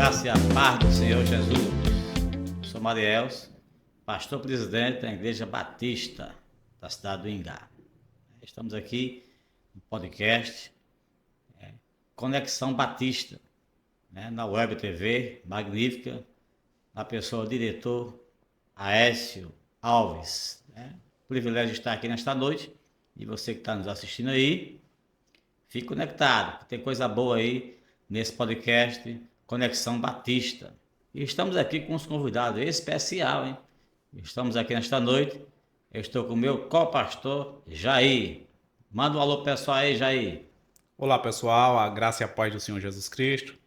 graça e a paz do Senhor Jesus. Sou Mariels, pastor presidente da Igreja Batista da cidade do Ingá. Estamos aqui no podcast Conexão Batista, na Web TV Magnífica, na pessoa do diretor Aécio Alves. Privilégio de estar aqui nesta noite, e você que está nos assistindo aí, fique conectado, tem coisa boa aí nesse podcast Conexão Batista. E estamos aqui com uns convidados especiais, hein? Estamos aqui nesta noite, eu estou com o meu co-pastor Jair. Manda um alô pessoal aí, Jair. Olá pessoal, a graça e a paz do Senhor Jesus Cristo.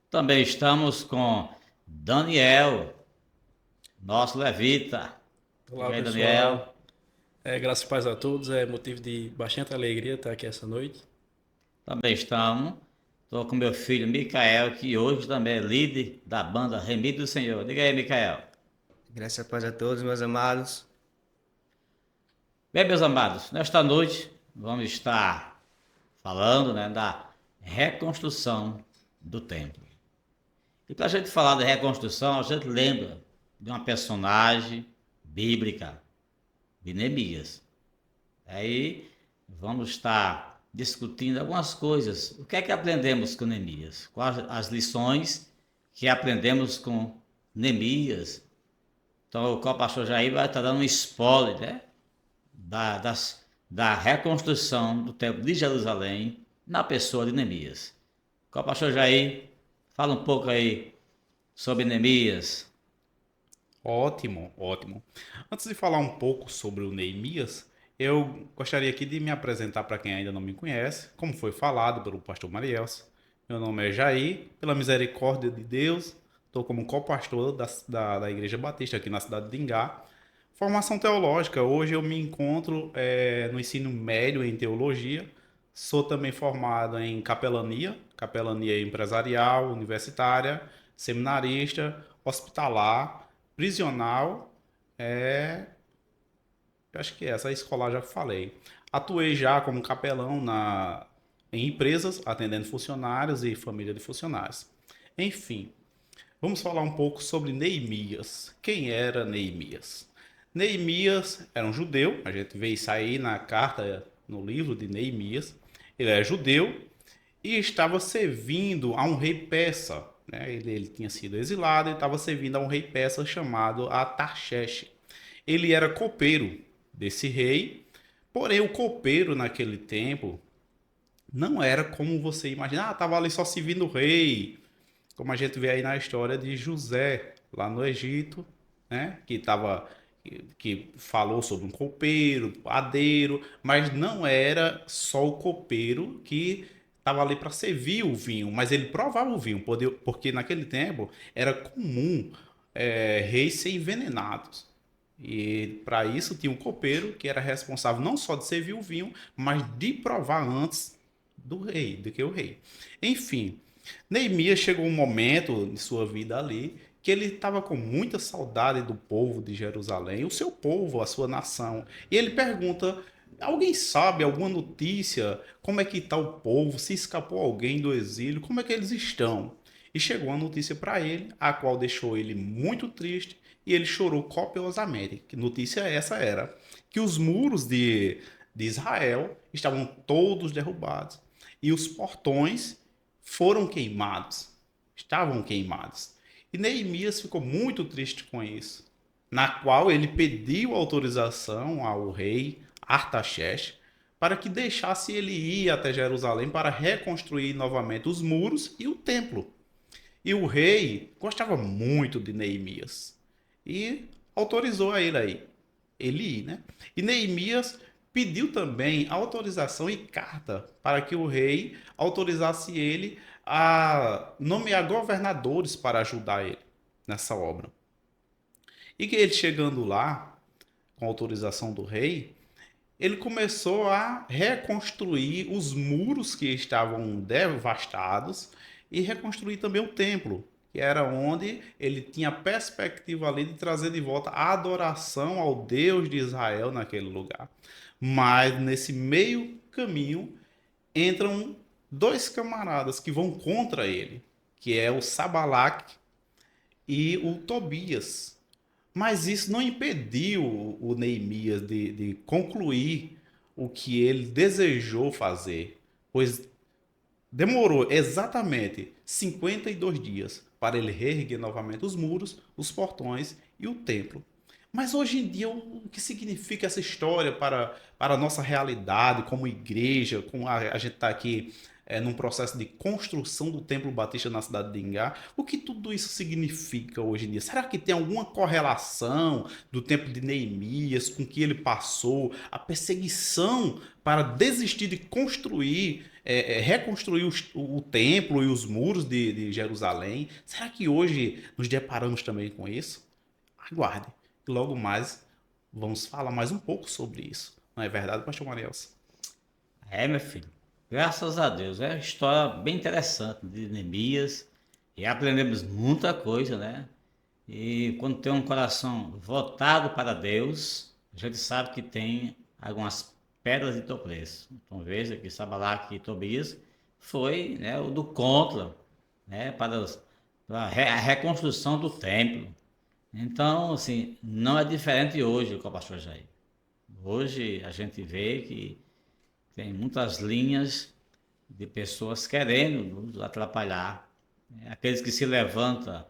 Também estamos com Daniel, nosso levita. Olá, e aí, pessoal. Daniel? Graças e paz a todos. É motivo de bastante alegria estar aqui essa noite. Também estou com meu filho Micael, que hoje também é líder da banda Remido do Senhor. Diga aí, Micael. Graças e paz a todos, meus amados. Bem, meus amados, nesta noite vamos estar falando da reconstrução do templo. E para a gente falar da reconstrução, a gente lembra de uma personagem bíblica, de Neemias. Aí vamos estar discutindo algumas coisas. O que é que aprendemos com Neemias? Quais as lições que aprendemos com Neemias? Então o pastor Jair vai estar dando um spoiler, da reconstrução do templo de Jerusalém na pessoa de Neemias. O pastor Jair, fala um pouco aí sobre Neemias. Ótimo. Antes de falar um pouco sobre o Neemias, eu gostaria aqui de me apresentar para quem ainda não me conhece, como foi falado pelo pastor Mariels. Meu nome é Jair, pela misericórdia de Deus, estou como co-pastor da Igreja Batista aqui na cidade de Ingá. Formação teológica, hoje eu me encontro no ensino médio em teologia, sou também formado em capelania empresarial, universitária, seminarista, hospitalar, prisional, eu acho que essa escolar já falei. Atuei já como capelão em empresas, atendendo funcionários e família de funcionários. Enfim, vamos falar um pouco sobre Neemias. Quem era Neemias? Neemias era um judeu, a gente vê isso aí na carta, no livro de Neemias. Ele é judeu e estava servindo a um rei persa. Ele tinha sido exilado e estava servindo a um rei persa chamado Artaxerxes. Ele era copeiro desse rei, porém o copeiro naquele tempo não era como você imagina, estava ali só servindo o rei, como a gente vê aí na história de José, lá no Egito, que falou sobre um copeiro, padeiro, mas não era só o copeiro que estava ali para servir o vinho, mas ele provava o vinho, porque naquele tempo era comum reis serem envenenados. E para isso tinha um copeiro que era responsável não só de servir o vinho, mas de provar antes do que o rei. Enfim, Neemias chegou um momento de sua vida ali que ele estava com muita saudade do povo de Jerusalém, o seu povo, a sua nação. E ele pergunta: alguém sabe alguma notícia? Como é que está o povo? Se escapou alguém do exílio? Como é que eles estão? E chegou uma notícia para ele, a qual deixou ele muito triste, e ele chorou copiosamente. Que notícia essa era? Que os muros de Israel estavam todos derrubados e os portões foram queimados, estavam queimados. E Neemias ficou muito triste com isso, na qual ele pediu autorização ao rei Artaxerxes para que deixasse ele ir até Jerusalém para reconstruir novamente os muros e o templo. E o rei gostava muito de Neemias e autorizou a ele ir, E Neemias pediu também autorização e carta para que o rei autorizasse ele a nomear governadores para ajudar ele nessa obra. E que ele chegando lá, com autorização do rei, ele começou a reconstruir os muros que estavam devastados e reconstruir também o templo, que era onde ele tinha a perspectiva ali de trazer de volta a adoração ao Deus de Israel naquele lugar. Mas nesse meio caminho entram dois camaradas que vão contra ele. que é o Sabalac e o Tobias. Mas isso não impediu o Neemias de concluir o que ele desejou fazer, pois demorou exatamente 52 dias para ele reerguer novamente os muros, os portões e o templo. Mas hoje em dia, o que significa essa história para a nossa realidade como igreja, com a gente está aqui num processo de construção do Templo Batista na cidade de Ingá? O que tudo isso significa hoje em dia? Será que tem alguma correlação do tempo de Neemias com o que ele passou, a perseguição para desistir de construir, reconstruir o templo e os muros de Jerusalém? Será que hoje nos deparamos também com isso? Aguarde. E logo mais vamos falar mais um pouco sobre isso. Não é verdade, pastor Marielson? Meu filho. Graças a Deus. É uma história bem interessante de Neemias. E aprendemos muita coisa, né? E quando tem um coração voltado para Deus, a gente sabe que tem algumas pedras de tropeço. Então veja que Sabalac e Tobias foi, né, o do contra, né, para a reconstrução do templo. Então, assim, não é diferente hoje com o pastor Jair. Hoje a gente vê que tem muitas linhas de pessoas querendo nos atrapalhar. Aqueles que se levantam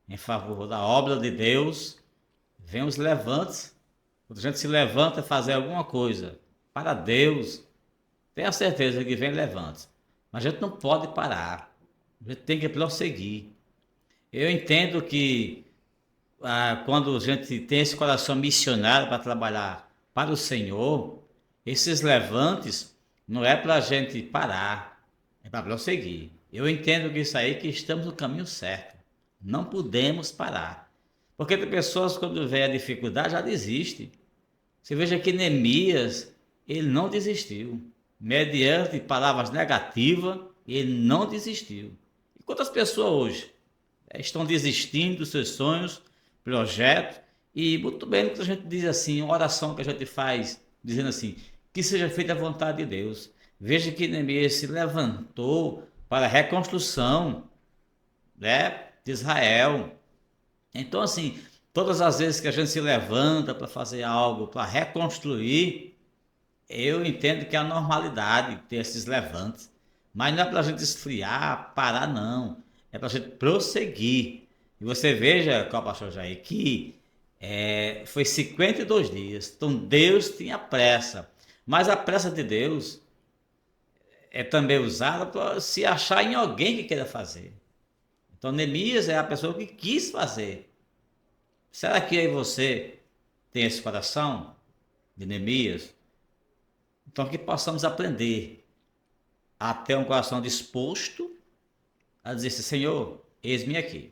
em favor da obra de Deus, vem os levantes. Quando a gente se levanta a fazer alguma coisa para Deus, tenha certeza que vem levantes. Mas a gente não pode parar. A gente tem que prosseguir. Eu entendo que quando a gente tem esse coração missionário para trabalhar para o Senhor, esses levantes não é para a gente parar, é para prosseguir. Eu entendo que isso aí que estamos no caminho certo. Não podemos parar. Porque tem pessoas quando vem a dificuldade já desistem. Você veja que Neemias, ele não desistiu. Mediante palavras negativas, ele não desistiu. E quantas pessoas hoje estão desistindo dos seus sonhos, projetos, e muito bem que a gente diz assim, uma oração que a gente faz, dizendo assim, que seja feita a vontade de Deus. Veja que Neemias se levantou para a reconstrução, né, de Israel. Então, assim, todas as vezes que a gente se levanta para fazer algo, para reconstruir, eu entendo que é a normalidade ter esses levantes. Mas não é para a gente esfriar, parar, não. É para a gente prosseguir. E você veja, com o pastor Jair, que foi 52 dias. Então Deus tinha pressa. Mas a pressa de Deus é também usada para se achar em alguém que queira fazer. Então Neemias é a pessoa que quis fazer. Será que aí você tem esse coração de Neemias? Então que possamos aprender a ter um coração disposto a dizer assim, Senhor, eis-me aqui.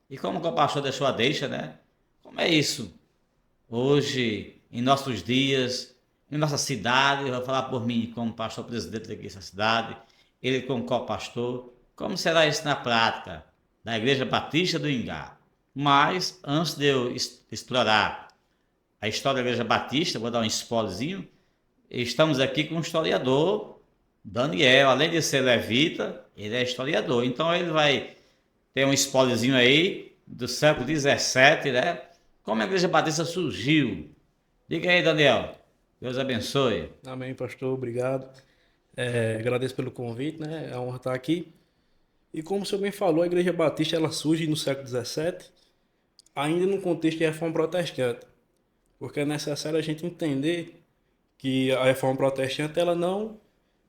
E como o pastor deixou a deixa, né? Como é isso? Hoje, em nossos dias, em nossa cidade, eu vou falar por mim como pastor presidente dessa cidade, ele como co-pastor, como será isso na prática da Igreja Batista do Ingá? Mas, antes de eu explorar a história da Igreja Batista, vou dar um spoilerzinho, estamos aqui com um historiador, Daniel, além de ser levita, ele é historiador, então ele vai ter um spoilerzinho aí do século XVII, né? Como a Igreja Batista surgiu. Diga aí, Daniel. Deus abençoe. Amém, pastor. Obrigado. Agradeço pelo convite, né? É uma honra estar aqui. E como o senhor bem falou, a Igreja Batista ela surge no século XVII, ainda no contexto de reforma protestante. Porque é necessário a gente entender que a reforma protestante ela não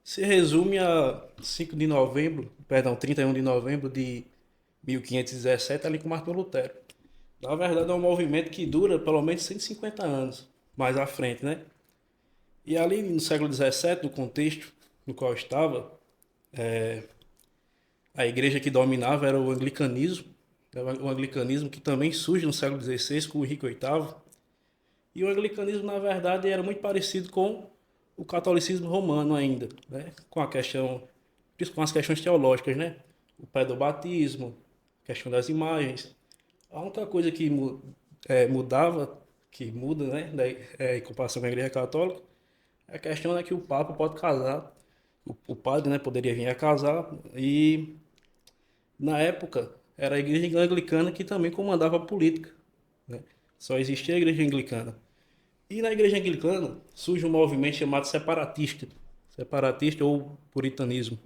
se resume a 31 de novembro de 1517, ali com Martinho Lutero. Na verdade, é um movimento que dura pelo menos 150 anos mais à frente, né? E ali no século XVII, no contexto no qual estava, a igreja que dominava era o anglicanismo, que também surge no século XVI com o Henrique VIII. E o anglicanismo, na verdade, era muito parecido com o catolicismo romano ainda, né? Com as questões teológicas, né? O pé do batismo, a questão das imagens. A única coisa que mudava, que muda, né, em comparação com a Igreja Católica, é a questão é que o Papa pode casar, o padre, né, poderia vir a casar, e Na época, era a igreja anglicana que também comandava a política, né? Só existia a igreja anglicana. E na igreja anglicana surge um movimento chamado separatista ou puritanismo.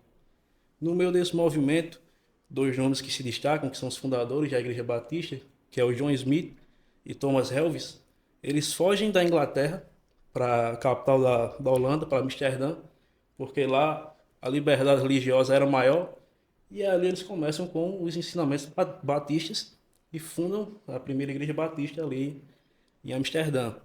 No meio desse movimento, dois nomes que se destacam, que são os fundadores da Igreja Batista, que é o John Smith e Thomas Helves, eles fogem da Inglaterra para a capital da Holanda, para Amsterdã, porque lá a liberdade religiosa era maior, e ali eles começam com os ensinamentos batistas e fundam a primeira Igreja Batista ali em Amsterdã.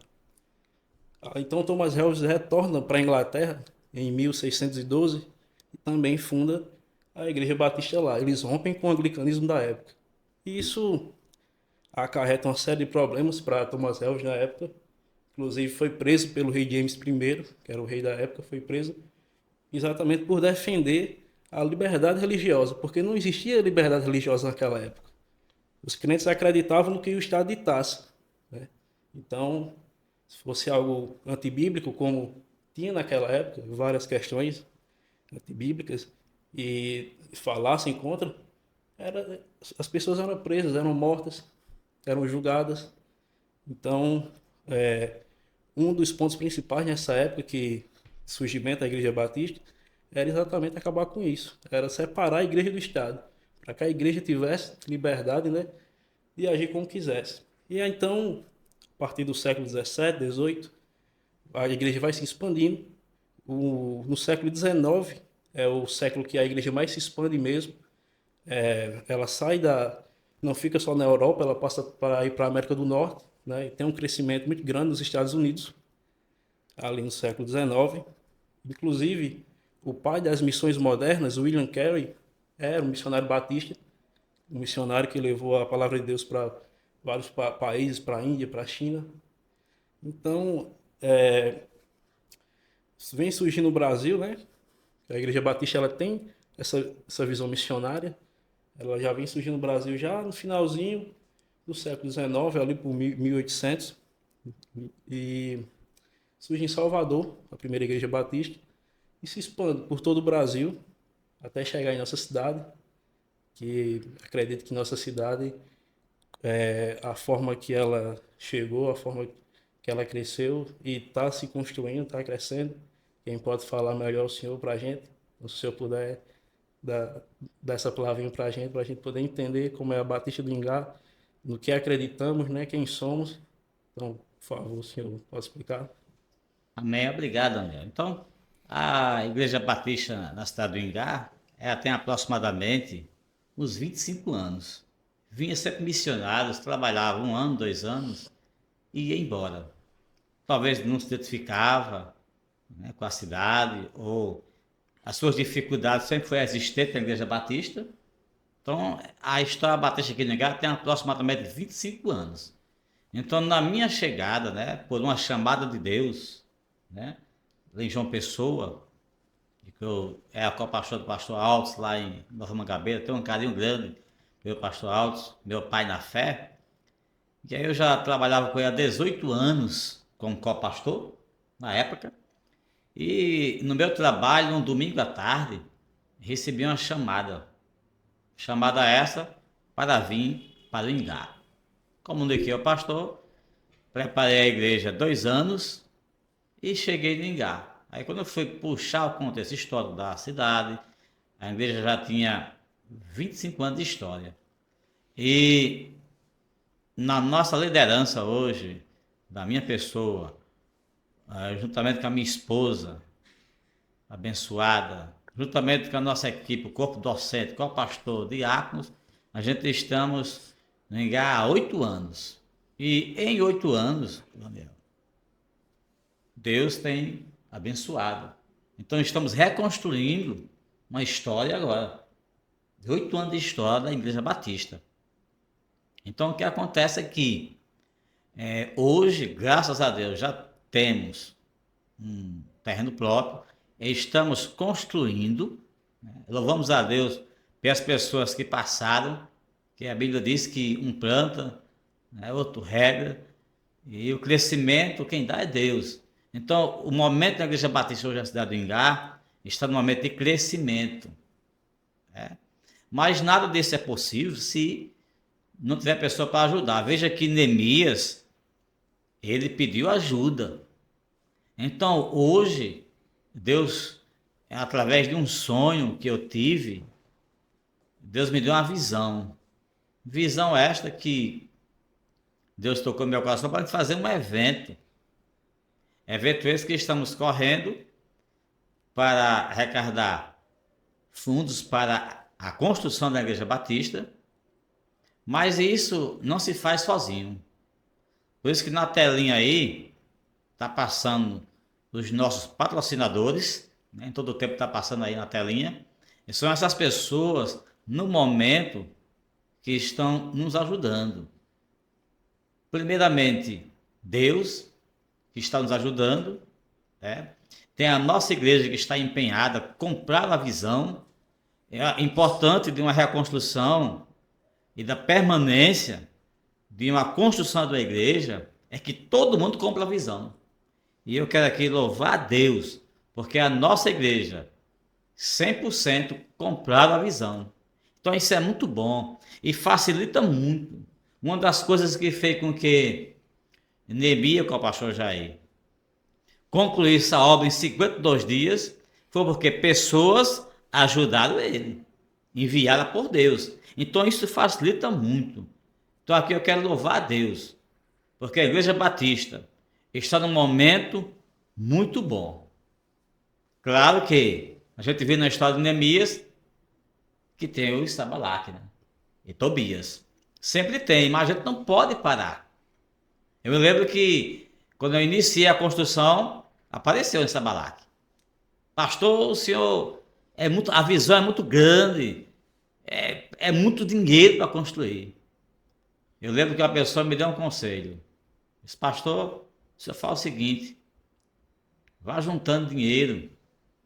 Então Thomas Helves retorna para a Inglaterra em 1612 e também funda a Igreja Batista lá. Eles rompem com o anglicanismo da época. E isso acarreta uma série de problemas para Thomas Helves na época. Inclusive foi preso pelo rei James I, que era o rei da época, foi preso exatamente por defender a liberdade religiosa, porque não existia liberdade religiosa naquela época. Os crentes acreditavam no que o Estado ditasse, né? Então, se fosse algo antibíblico, como tinha naquela época, várias questões antibíblicas, e falassem contra, as pessoas eram presas, eram mortas, eram julgadas. Então, um dos pontos principais nessa época que surgimento da Igreja Batista era exatamente acabar com isso, era separar a igreja do Estado, para que a igreja tivesse liberdade, né, de agir como quisesse. E aí, então, a partir do século XVII, XVIII, a igreja vai se expandindo. No século XIX é o século que a igreja mais se expande mesmo. Ela sai não fica só na Europa, ela passa para ir para a América do Norte, né? E tem um crescimento muito grande nos Estados Unidos, ali no século XIX. Inclusive, o pai das missões modernas, William Carey, era um missionário batista, um missionário que levou a palavra de Deus para vários países, para a Índia, para a China. Então, vem surgindo no Brasil, né? A Igreja Batista ela tem essa visão missionária. Ela já vem surgindo no Brasil já no finalzinho do século XIX, ali por 1800. E surge em Salvador, a primeira Igreja Batista, e se expande por todo o Brasil, até chegar em nossa cidade, que acredito que nossa cidade, a forma que ela chegou, a forma que ela cresceu e está se construindo, está crescendo. Quem pode falar melhor é o senhor para a gente. Então, se o senhor puder dar essa palavrinha para a gente poder entender como é a Batista do Ingá, no que acreditamos, né, quem somos. Então, por favor, o senhor pode explicar? Amém, obrigado, Daniel. Então, a Igreja Batista na cidade do Ingá, ela tem aproximadamente uns 25 anos. Vinha sempre missionários, trabalhava 1 ano, 2 anos e ia embora. Talvez não se identificava, né, com a cidade, ou as suas dificuldades sempre foi existente na Igreja Batista. Então, a história Batista aqui no Ingá tem aproximadamente 25 anos. Então, na minha chegada, né, por uma chamada de Deus, né, em João Pessoa, que eu era co-pastor do pastor Altos lá em Nova Mangabeira, tenho um carinho grande pelo pastor Altos, meu pai na fé. E aí eu já trabalhava com ele há 18 anos como co-pastor, na época. E no meu trabalho, num domingo à tarde, recebi uma chamada. Chamada essa para vir para o Ingá. Comuniquei ao pastor, preparei a igreja 2 anos e cheguei no Ingá. Aí quando eu fui puxar o contexto histórico da cidade, a igreja já tinha 25 anos de história. E na nossa liderança hoje, da minha pessoa, juntamente com a minha esposa, abençoada, juntamente com a nossa equipe, o corpo docente, com o pastor, diáconos, a gente estamos no Ingá há 8 anos. E em 8 anos, Daniel, Deus tem abençoado. Então estamos reconstruindo uma história agora, de 8 anos de história da Igreja Batista. Então o que acontece é que hoje, graças a Deus, já temos um terreno próprio, estamos construindo, né? Louvamos a Deus pelas pessoas que passaram, que a Bíblia diz que um planta, né, outro rega, e o crescimento quem dá é Deus. Então, o momento da Igreja Batista hoje na cidade do Ingá está no momento de crescimento, né? Mas nada disso é possível se não tiver pessoa para ajudar. Veja que Neemias, ele pediu ajuda. Então, hoje, Deus, através de um sonho que eu tive, Deus me deu uma visão. Visão esta que Deus tocou no meu coração para fazer um evento. Evento esse que estamos correndo para arrecadar fundos para a construção da Igreja Batista, mas isso não se faz sozinho. Por isso que na telinha aí está passando os nossos patrocinadores, né? Em todo o tempo está passando aí na telinha. E são essas pessoas, no momento, que estão nos ajudando. Primeiramente, Deus, que está nos ajudando, né? Tem a nossa igreja que está empenhada a comprar a visão. É importante de uma reconstrução e da permanência de uma construção da igreja é que todo mundo compra a visão. E eu quero aqui louvar a Deus, porque a nossa igreja 100% compraram a visão. Então isso é muito bom e facilita muito. Uma das coisas que fez com que Neemias, com o pastor Jair, concluir essa obra em 52 dias foi porque pessoas ajudaram ele, enviadas por Deus. Então isso facilita muito. Então aqui eu quero louvar a Deus, porque a Igreja Batista está num momento muito bom. Claro que a gente vê na história de Neemias que tem o Sanballat, né? E Tobias. Sempre tem, mas a gente não pode parar. Eu me lembro que quando eu iniciei a construção, apareceu esse Sanballat. Pastor, o senhor a visão é muito grande, é muito dinheiro para construir. Eu lembro que uma pessoa me deu um conselho. Disse, pastor, o senhor fala o seguinte, vá juntando dinheiro,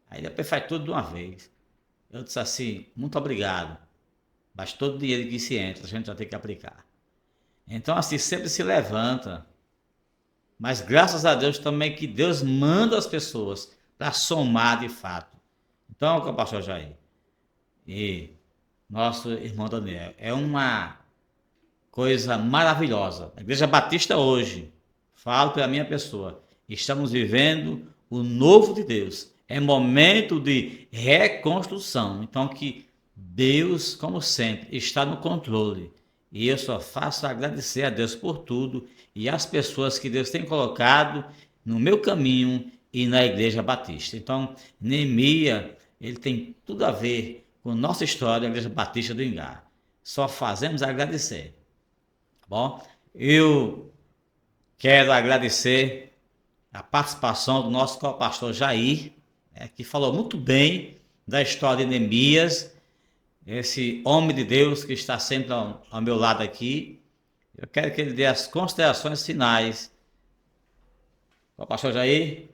aí depois faz tudo de uma vez. Eu disse assim, muito obrigado, mas todo dinheiro que se entra, a gente vai ter que aplicar. Então assim, sempre se levanta, mas graças a Deus também que Deus manda as pessoas para somar de fato. Então, com o pastor Jair e nosso irmão Daniel, é uma coisa maravilhosa. A Igreja Batista hoje, falo pela minha pessoa, estamos vivendo o novo de Deus. É momento de reconstrução. Então que Deus, como sempre, está no controle. E eu só faço agradecer a Deus por tudo e as pessoas que Deus tem colocado no meu caminho e na Igreja Batista. Então, Neemias, ele tem tudo a ver com nossa história, a Igreja Batista do Ingá. Só fazemos agradecer. Tá bom? Eu quero agradecer a participação do nosso co-pastor Jair, que falou muito bem da história de Neemias, esse homem de Deus que está sempre ao meu lado aqui. Eu quero que ele dê as considerações finais. Co-pastor Jair.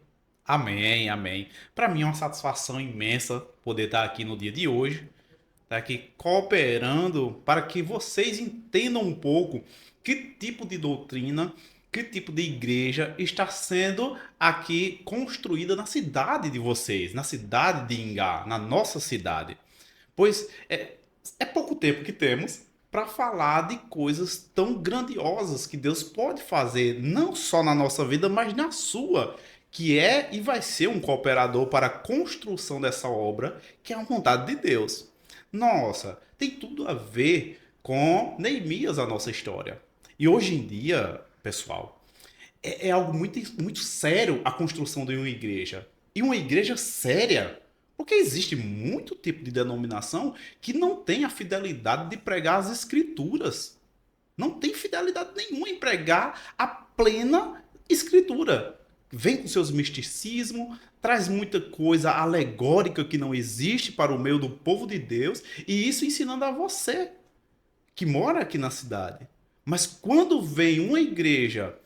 Amém, amém. Para mim é uma satisfação imensa poder estar aqui no dia de hoje, estar aqui cooperando para que vocês entendam um pouco que tipo de doutrina, que tipo de igreja está sendo aqui construída na cidade de vocês, na cidade de Ingá, na nossa cidade. Pois é pouco tempo que temos para falar de coisas tão grandiosas que Deus pode fazer, não só na nossa vida, mas na sua, que é e vai ser um cooperador para a construção dessa obra, que é a vontade de Deus. Nossa, tem tudo a ver com Neemias, a nossa história. E hoje em dia, pessoal, é algo muito, muito sério a construção de uma igreja. E uma igreja séria, porque existe muito tipo de denominação que não tem a fidelidade de pregar as escrituras. Não tem fidelidade nenhuma em pregar a plena escritura. Vem com seus misticismos, traz muita coisa alegórica que não existe para o meio do povo de Deus, e isso ensinando a você, que mora aqui na cidade. Mas quando vem uma igreja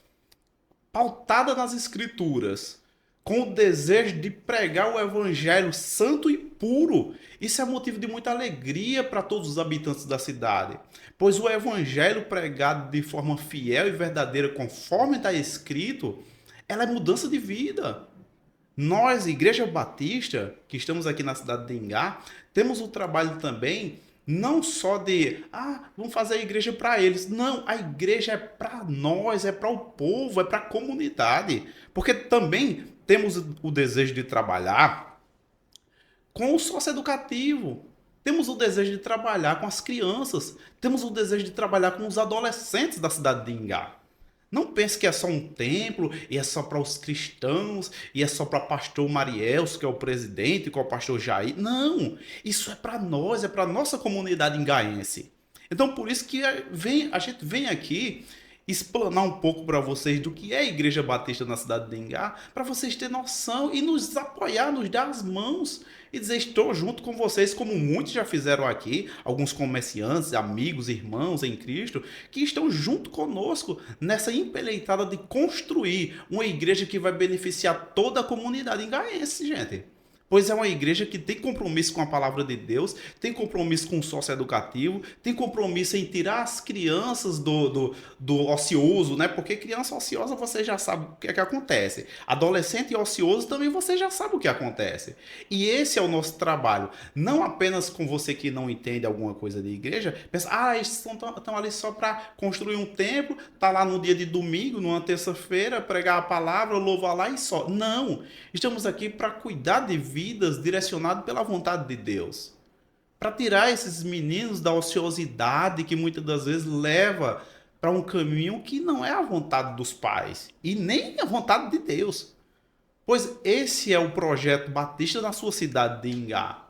pautada nas escrituras, com o desejo de pregar o evangelho santo e puro, isso é motivo de muita alegria para todos os habitantes da cidade, pois o evangelho pregado de forma fiel e verdadeira, conforme está escrito, ela é mudança de vida. Nós, Igreja Batista, que estamos aqui na cidade de Ingá, temos o trabalho também Não só de, vamos fazer a igreja para eles. Não, a igreja é para nós, é para o povo, é para a comunidade. Porque também temos o desejo de trabalhar com o socioeducativo. Temos o desejo de trabalhar com as crianças. Temos o desejo de trabalhar com os adolescentes da cidade de Ingá. Não pense que é só um templo e é só para os cristãos e é só para pastor Marielso, que é o presidente, que é o pastor Jair. Não, isso é para nós, é para a nossa comunidade ingaense. Então, por isso que a gente vem aqui explanar um pouco para vocês do que é a Igreja Batista na cidade de Ingá, para vocês terem noção e nos apoiar, nos dar as mãos e dizer, estou junto com vocês, como muitos já fizeram aqui, alguns comerciantes, amigos, irmãos em Cristo, que estão junto conosco nessa empreiteada de construir uma igreja que vai beneficiar toda a comunidade ingaense, gente. Pois é uma igreja que tem compromisso com a palavra de Deus, tem compromisso com o socioeducativo, tem compromisso em tirar as crianças do ocioso, né? Porque criança ociosa você já sabe o que é que acontece. Adolescente ocioso também você já sabe o que acontece. E esse é o nosso trabalho. Não apenas com você que não entende alguma coisa de igreja, pensa, eles estão ali só para construir um templo, tá lá no dia de domingo, numa terça-feira, pregar a palavra, louvar lá e só. Não! Estamos aqui para cuidar de vidas direcionadas pela vontade de Deus. Para tirar esses meninos da ociosidade que muitas das vezes leva para um caminho que não é a vontade dos pais e nem a vontade de Deus. Pois esse é o projeto Batista na sua cidade de Ingá.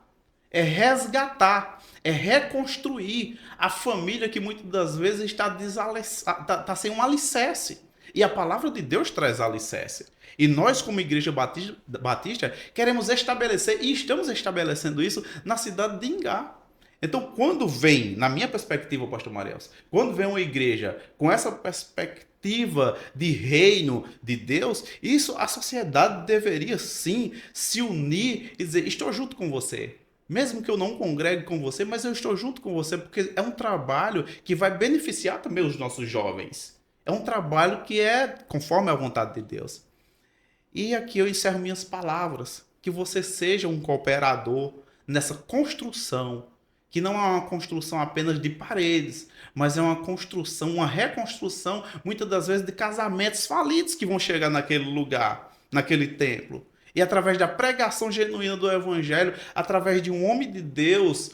É resgatar, é reconstruir a família que muitas das vezes está sem um alicerce. E a palavra de Deus traz alicerce. E nós, como Igreja Batista, queremos estabelecer, e estamos estabelecendo isso na cidade de Ingá. Então, quando vem, na minha perspectiva, pastor Marielso, quando vem uma igreja com essa perspectiva de reino de Deus, isso a sociedade deveria sim se unir e dizer, estou junto com você. Mesmo que eu não congregue com você, mas eu estou junto com você, porque é um trabalho que vai beneficiar também os nossos jovens. É um trabalho que é conforme a vontade de Deus. E aqui eu encerro minhas palavras. Que você seja um cooperador nessa construção, que não é uma construção apenas de paredes, mas é uma construção, uma reconstrução, muitas das vezes de casamentos falidos que vão chegar naquele lugar, naquele templo. E através da pregação genuína do Evangelho, através de um homem de Deus,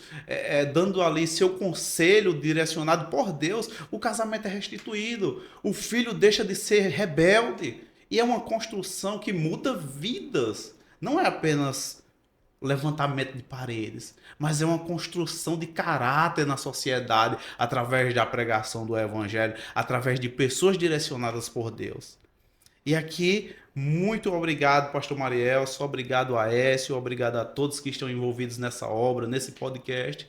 dando ali seu conselho direcionado por Deus, o casamento é restituído. O filho deixa de ser rebelde. E é uma construção que muda vidas. Não é apenas levantamento de paredes, mas é uma construção de caráter na sociedade através da pregação do Evangelho, através de pessoas direcionadas por Deus. E aqui, muito obrigado, pastor Marielso, obrigado a Écio, obrigado a todos que estão envolvidos nessa obra, nesse podcast,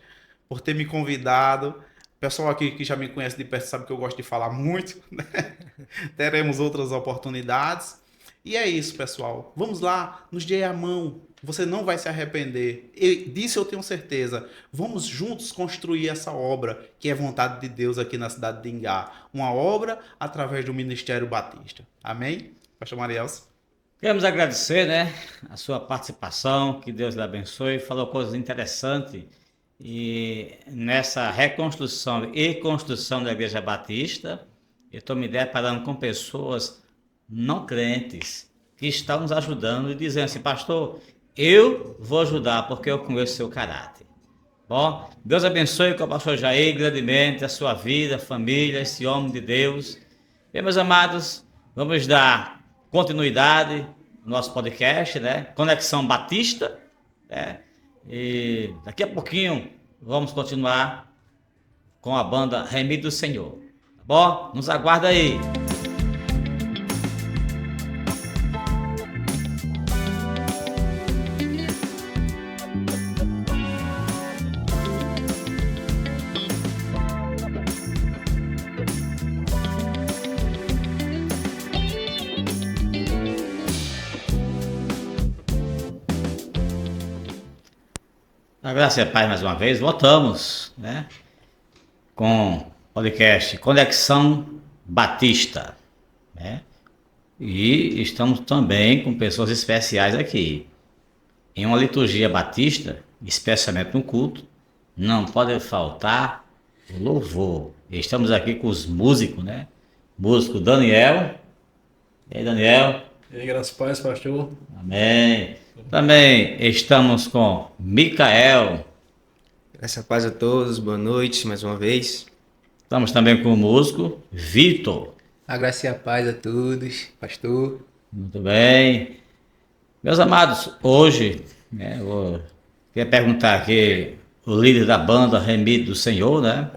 por ter me convidado. O pessoal aqui que já me conhece de perto sabe que eu gosto de falar muito, né? Teremos outras oportunidades. E é isso, pessoal. Vamos lá, nos dê a mão. Você não vai se arrepender. Disso eu tenho certeza. Vamos juntos construir essa obra que é vontade de Deus aqui na cidade de Ingá. Uma obra através do Ministério Batista. Amém? Pastor Marielso. Queremos agradecer, né, a sua participação. Que Deus lhe abençoe. Falou coisas interessantes. E nessa reconstrução e construção da Igreja Batista, eu estou me deparando com pessoas não crentes que estão nos ajudando e dizendo assim, pastor, eu vou ajudar porque eu conheço seu caráter. Bom, Deus abençoe com o pastor Jair grandemente a sua vida, a família, esse homem de Deus. E, meus amados, vamos dar continuidade no nosso podcast, né? Conexão Batista, né? E daqui a pouquinho vamos continuar com a banda Remido do Senhor. Tá bom? Nos aguarda aí. A graça e a paz mais uma vez, voltamos, né, com o podcast Conexão Batista, né, e estamos também com pessoas especiais aqui, em uma liturgia batista, especialmente no culto, não pode faltar o louvor. E estamos aqui com os músicos, né? Músico Daniel. E aí, Daniel? E aí, graças a Deus, pastor. Amém. Também estamos com Micael. Graças a paz a todos, boa noite mais uma vez. Estamos também com o músico Vitor. A graça e a paz a todos, pastor. Muito bem. Meus amados, hoje, queria perguntar aqui o líder da banda Remido do Senhor, né?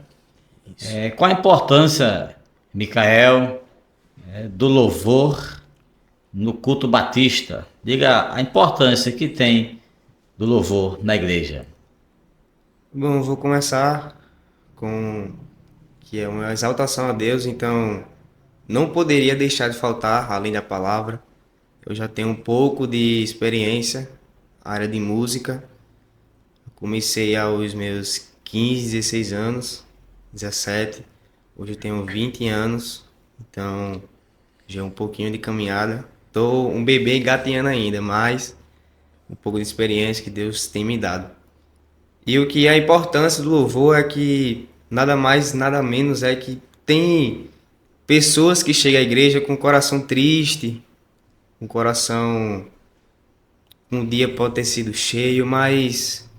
Qual a importância, Micael, do louvor no culto batista? Diga a importância que tem do louvor na igreja. Bom, vou começar com que é uma exaltação a Deus, então não poderia deixar de faltar, além da palavra. Eu já tenho um pouco de experiência na área de música. Eu comecei aos meus 15, 16 anos, 17. Hoje eu tenho 20 anos, então já é um pouquinho de caminhada. Tô um bebê engatinhando ainda, mas um pouco de experiência que Deus tem me dado. E o que é a importância do louvor é que nada mais, nada menos é que tem pessoas que chegam à igreja com o coração triste, com o coração, um dia pode ter sido cheio, mas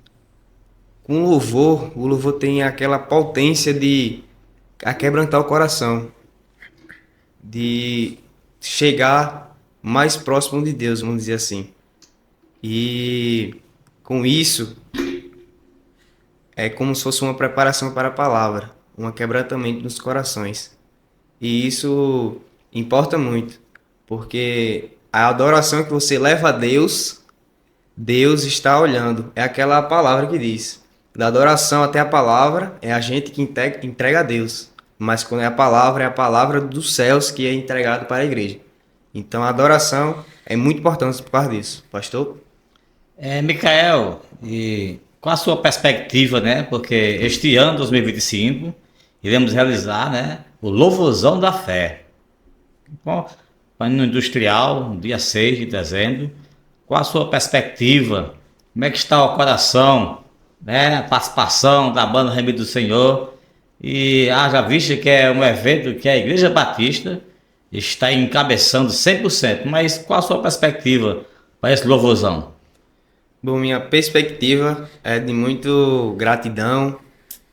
com o louvor tem aquela potência de aquebrantar o coração, de chegar mais próximo de Deus, vamos dizer assim. E com isso, é como se fosse uma preparação para a palavra, um quebrantamento nos corações. E isso importa muito, porque a adoração que você leva a Deus, Deus está olhando. É aquela palavra que diz, da adoração até a palavra, é a gente que entrega a Deus. Mas quando é a palavra dos céus que é entregado para a igreja. Então a adoração é muito importante por causa disso. Pastor? Micael, e qual a sua perspectiva, né? Porque este ano, 2025, iremos realizar, né, o Louvorzão da Fé. Bom, no Industrial, no dia 6 de dezembro. Qual a sua perspectiva? Como é que está o coração, né? A participação da banda Remido do Senhor. E haja vista que é um evento que a Igreja Batista está encabeçando 100%. Mas qual a sua perspectiva para esse louvorzão? Bom, minha perspectiva é de muito gratidão,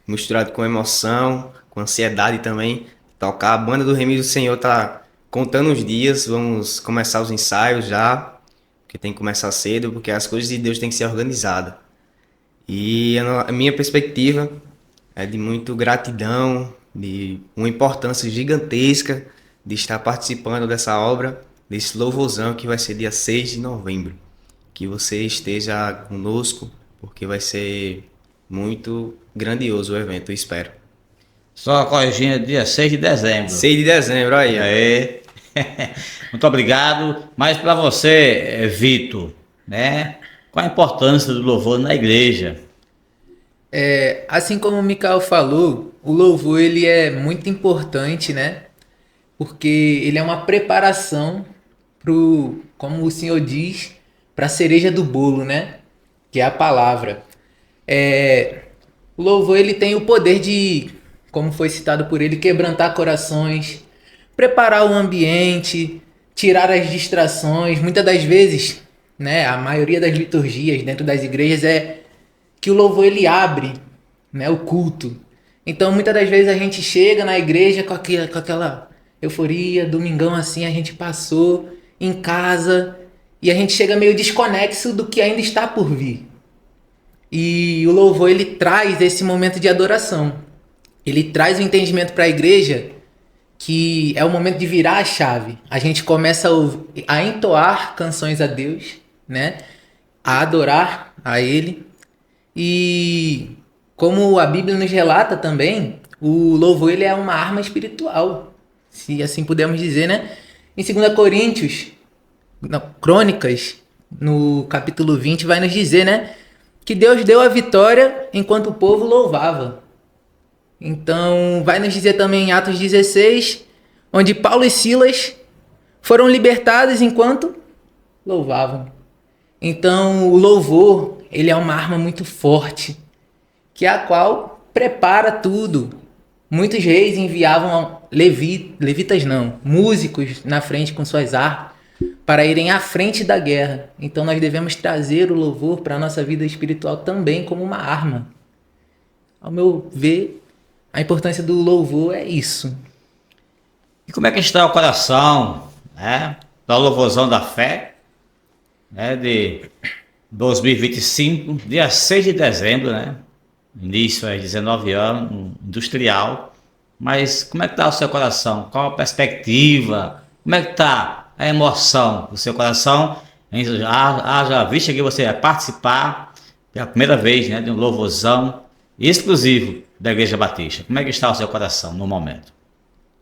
misturado com emoção, com ansiedade também. Tocar a banda do Remido do Senhor tá contando os dias, vamos começar os ensaios já, porque tem que começar cedo, porque as coisas de Deus têm que ser organizadas. E a minha perspectiva é de muito gratidão, de uma importância gigantesca de estar participando dessa obra, desse louvorzão que vai ser dia 6 de novembro. Que você esteja conosco, porque vai ser muito grandioso o evento, eu espero. Só corrigindo, dia 6 de dezembro. 6 de dezembro, aí. Aí. Muito obrigado. Mas para você, Vitor, né? Qual a importância do louvor na igreja? Assim como o Micael falou, o louvor ele é muito importante, né? Porque ele é uma preparação pro, como o Senhor diz, para a cereja do bolo, né? Que é a palavra. O louvor ele tem o poder de, como foi citado por ele, quebrantar corações, preparar o ambiente, tirar as distrações. Muitas das vezes, né? A maioria das liturgias dentro das igrejas é que o louvor ele abre, né, o culto. Então muitas das vezes a gente chega na igreja com aquela euforia, domingão assim, a gente passou em casa e a gente chega meio desconexo do que ainda está por vir. E o louvor ele traz esse momento de adoração. Ele traz o entendimento para a igreja que é o momento de virar a chave. A gente começa a entoar canções a Deus, né? A adorar a Ele. E como a Bíblia nos relata também, o louvor ele é uma arma espiritual, se assim pudermos dizer, né? Em 2 Coríntios, Crônicas, no capítulo 20, vai nos dizer, né? Que Deus deu a vitória enquanto o povo louvava. Então, vai nos dizer também em Atos 16, onde Paulo e Silas foram libertados enquanto louvavam. Então, o louvor, ele é uma arma muito forte, que é a qual prepara tudo. Muitos reis enviavam levitas não, músicos na frente com suas harpas para irem à frente da guerra. Então nós devemos trazer o louvor para a nossa vida espiritual também como uma arma. Ao meu ver, a importância do louvor é isso. E como é que está o coração, né, da louvorzão da fé, né, de 2025, dia 6 de dezembro, né? Início é 19 anos, industrial. Mas como é que está o seu coração? Qual a perspectiva? Como é que está a emoção do seu coração? Haja vista que você vai participar pela primeira vez, né, de um louvorzão exclusivo da Igreja Batista. Como é que está o seu coração no momento?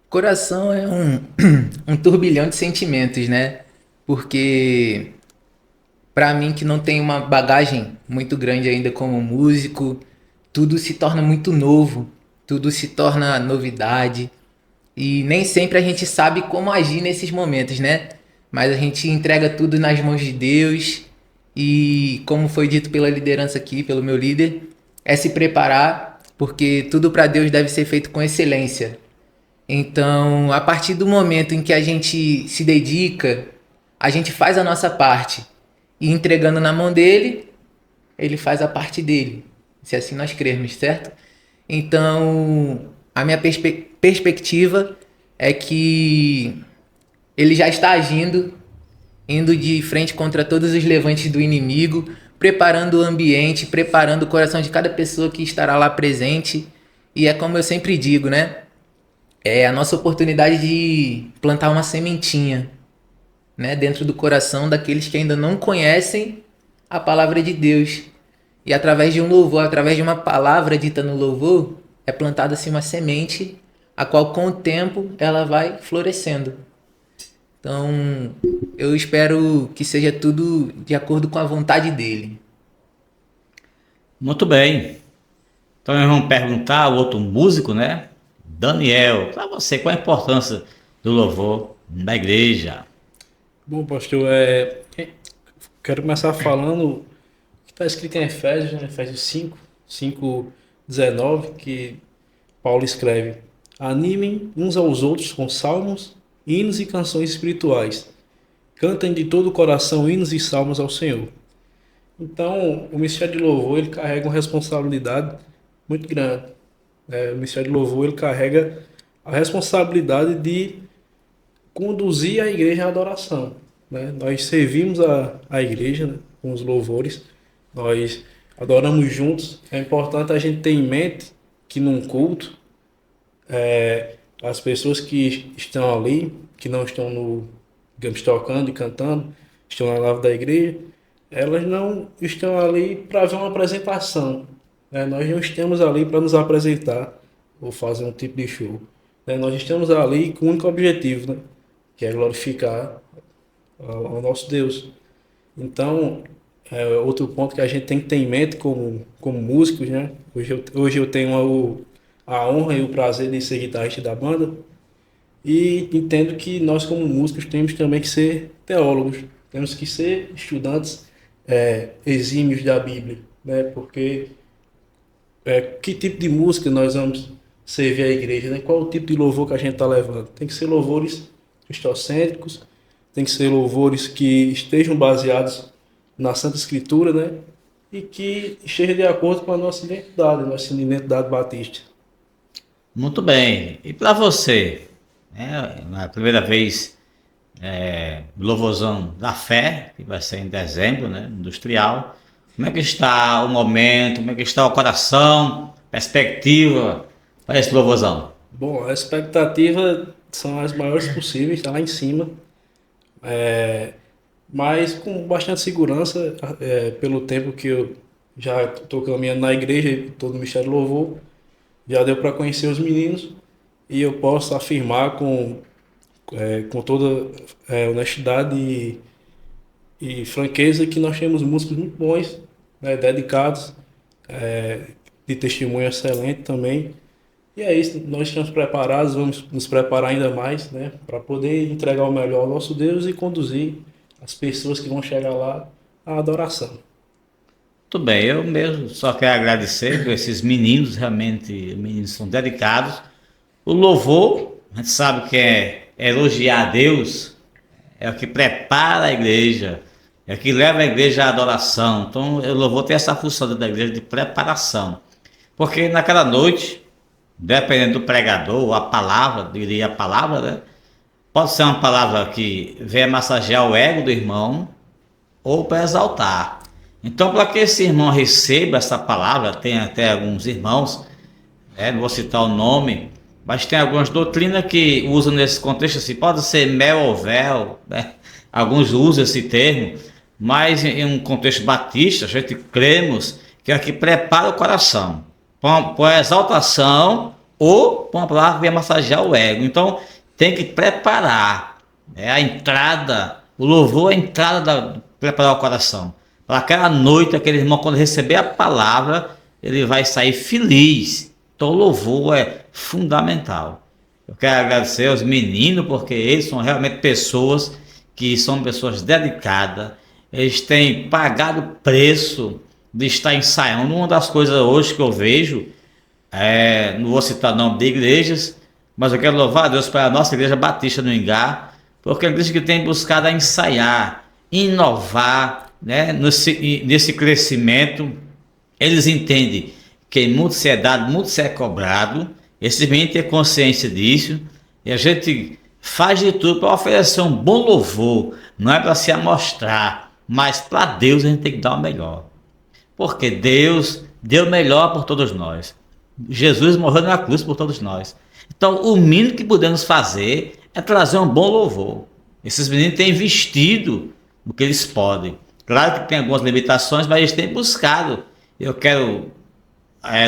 Coração é um turbilhão de sentimentos, né? Porque para mim que não tem uma bagagem muito grande ainda como músico, tudo se torna muito novo, tudo se torna novidade e nem sempre a gente sabe como agir nesses momentos, né? Mas a gente entrega tudo nas mãos de Deus e, como foi dito pela liderança aqui, pelo meu líder, é se preparar, porque tudo para Deus deve ser feito com excelência. Então, a partir do momento em que a gente se dedica, a gente faz a nossa parte e entregando na mão dele, ele faz a parte dele, se assim nós crermos, certo? Então, a minha perspectiva é que ele já está agindo, indo de frente contra todos os levantes do inimigo, preparando o ambiente, preparando o coração de cada pessoa que estará lá presente. E é como eu sempre digo, né? É a nossa oportunidade de plantar uma sementinha, né, dentro do coração daqueles que ainda não conhecem a palavra de Deus. E através de um louvor, através de uma palavra dita no louvor, é plantada assim uma semente, a qual com o tempo ela vai florescendo. Então, eu espero que seja tudo de acordo com a vontade dele. Muito bem. Então nós vamos perguntar ao outro músico, né? Daniel, para você, qual a importância do louvor na igreja? Bom, pastor, quero começar falando o que está escrito em Efésios, né? Efésios 5:19, que Paulo escreve: animem uns aos outros com salmos, hinos e canções espirituais. Cantem de todo o coração hinos e salmos ao Senhor. Então, o Ministério de Louvor, ele carrega uma responsabilidade muito grande. O Ministério de Louvor, ele carrega a responsabilidade de conduzir a igreja à adoração, né? Nós servimos a igreja, né, com os louvores, nós adoramos juntos. É importante a gente ter em mente que num culto, as pessoas que estão ali, que não estão digamos, tocando e cantando, estão na nave da igreja, elas não estão ali para ver uma apresentação, né? Nós não estamos ali para nos apresentar ou fazer um tipo de show, né? Nós estamos ali com um único objetivo, né? Que é glorificar ao nosso Deus. Então, outro ponto que a gente tem que ter em mente como músicos, né? Hoje eu tenho a honra e o prazer de ser guitarrista da banda e entendo que nós como músicos temos também que ser teólogos, temos que ser estudantes exímios da Bíblia, né? Porque que tipo de música nós vamos servir a igreja, né? Qual o tipo de louvor que a gente está levando? Tem que ser louvores cristocêntricos, tem que ser louvores que estejam baseados na Santa Escritura, né? E que esteja de acordo com a nossa identidade batista. Muito bem. E para você, né, na primeira vez, louvorzão da fé, que vai ser em dezembro, né, industrial, como é que está o momento, como é que está o coração, perspectiva para esse louvorzão? Bom, a expectativa são as maiores possíveis, está lá em cima, mas com bastante segurança, pelo tempo que eu já estou caminhando na igreja e estou no Ministério de Louvor, já deu para conhecer os meninos e eu posso afirmar com toda honestidade e franqueza que nós temos músicos muito bons, né, dedicados, de testemunho excelente também. E é isso, nós estamos preparados, vamos nos preparar ainda mais, né, para poder entregar o melhor ao nosso Deus e conduzir as pessoas que vão chegar lá à adoração. Tudo bem, eu mesmo só quero agradecer por esses meninos, realmente, meninos são dedicados. O louvor, a gente sabe que é elogiar a Deus, é o que prepara a igreja, é o que leva a igreja à adoração. Então, o louvor tem essa função da igreja de preparação. Porque naquela noite, dependendo do pregador, a palavra, diria a palavra, né? Pode ser uma palavra que venha massagear o ego do irmão ou para exaltar. Então, para que esse irmão receba essa palavra, tem até alguns irmãos, não vou citar o nome, mas tem algumas doutrinas que usam nesse contexto assim, pode ser mel ou véu, né? Alguns usam esse termo, mas em um contexto batista, a gente cremos que é o que prepara o coração para a exaltação ou para uma palavra que venha massagear o ego. Então, tem que preparar, a entrada, o louvor, a entrada preparar o coração. Para aquela noite, aquele irmão, quando receber a palavra, ele vai sair feliz. Então, o louvor é fundamental. Eu quero agradecer aos meninos, porque eles são realmente pessoas que são pessoas dedicadas. Eles têm pagado o preço de estar ensaiando. Uma das coisas hoje que eu vejo, não vou citar o nome de igrejas, mas eu quero louvar a Deus pela nossa igreja batista no Ingá, porque é uma igreja que tem buscado a ensaiar, inovar, né, nesse crescimento. Eles entendem que muito se é dado, muito se é cobrado. Esses meninos têm consciência disso, e a gente faz de tudo para oferecer um bom louvor. Não é para se amostrar, mas para Deus a gente tem que dar o melhor, porque Deus deu o melhor por todos nós. Jesus morreu na cruz por todos nós. Então, o mínimo que podemos fazer é trazer um bom louvor. Esses meninos têm investido no que eles podem. Claro que tem algumas limitações, mas eles têm buscado. Eu quero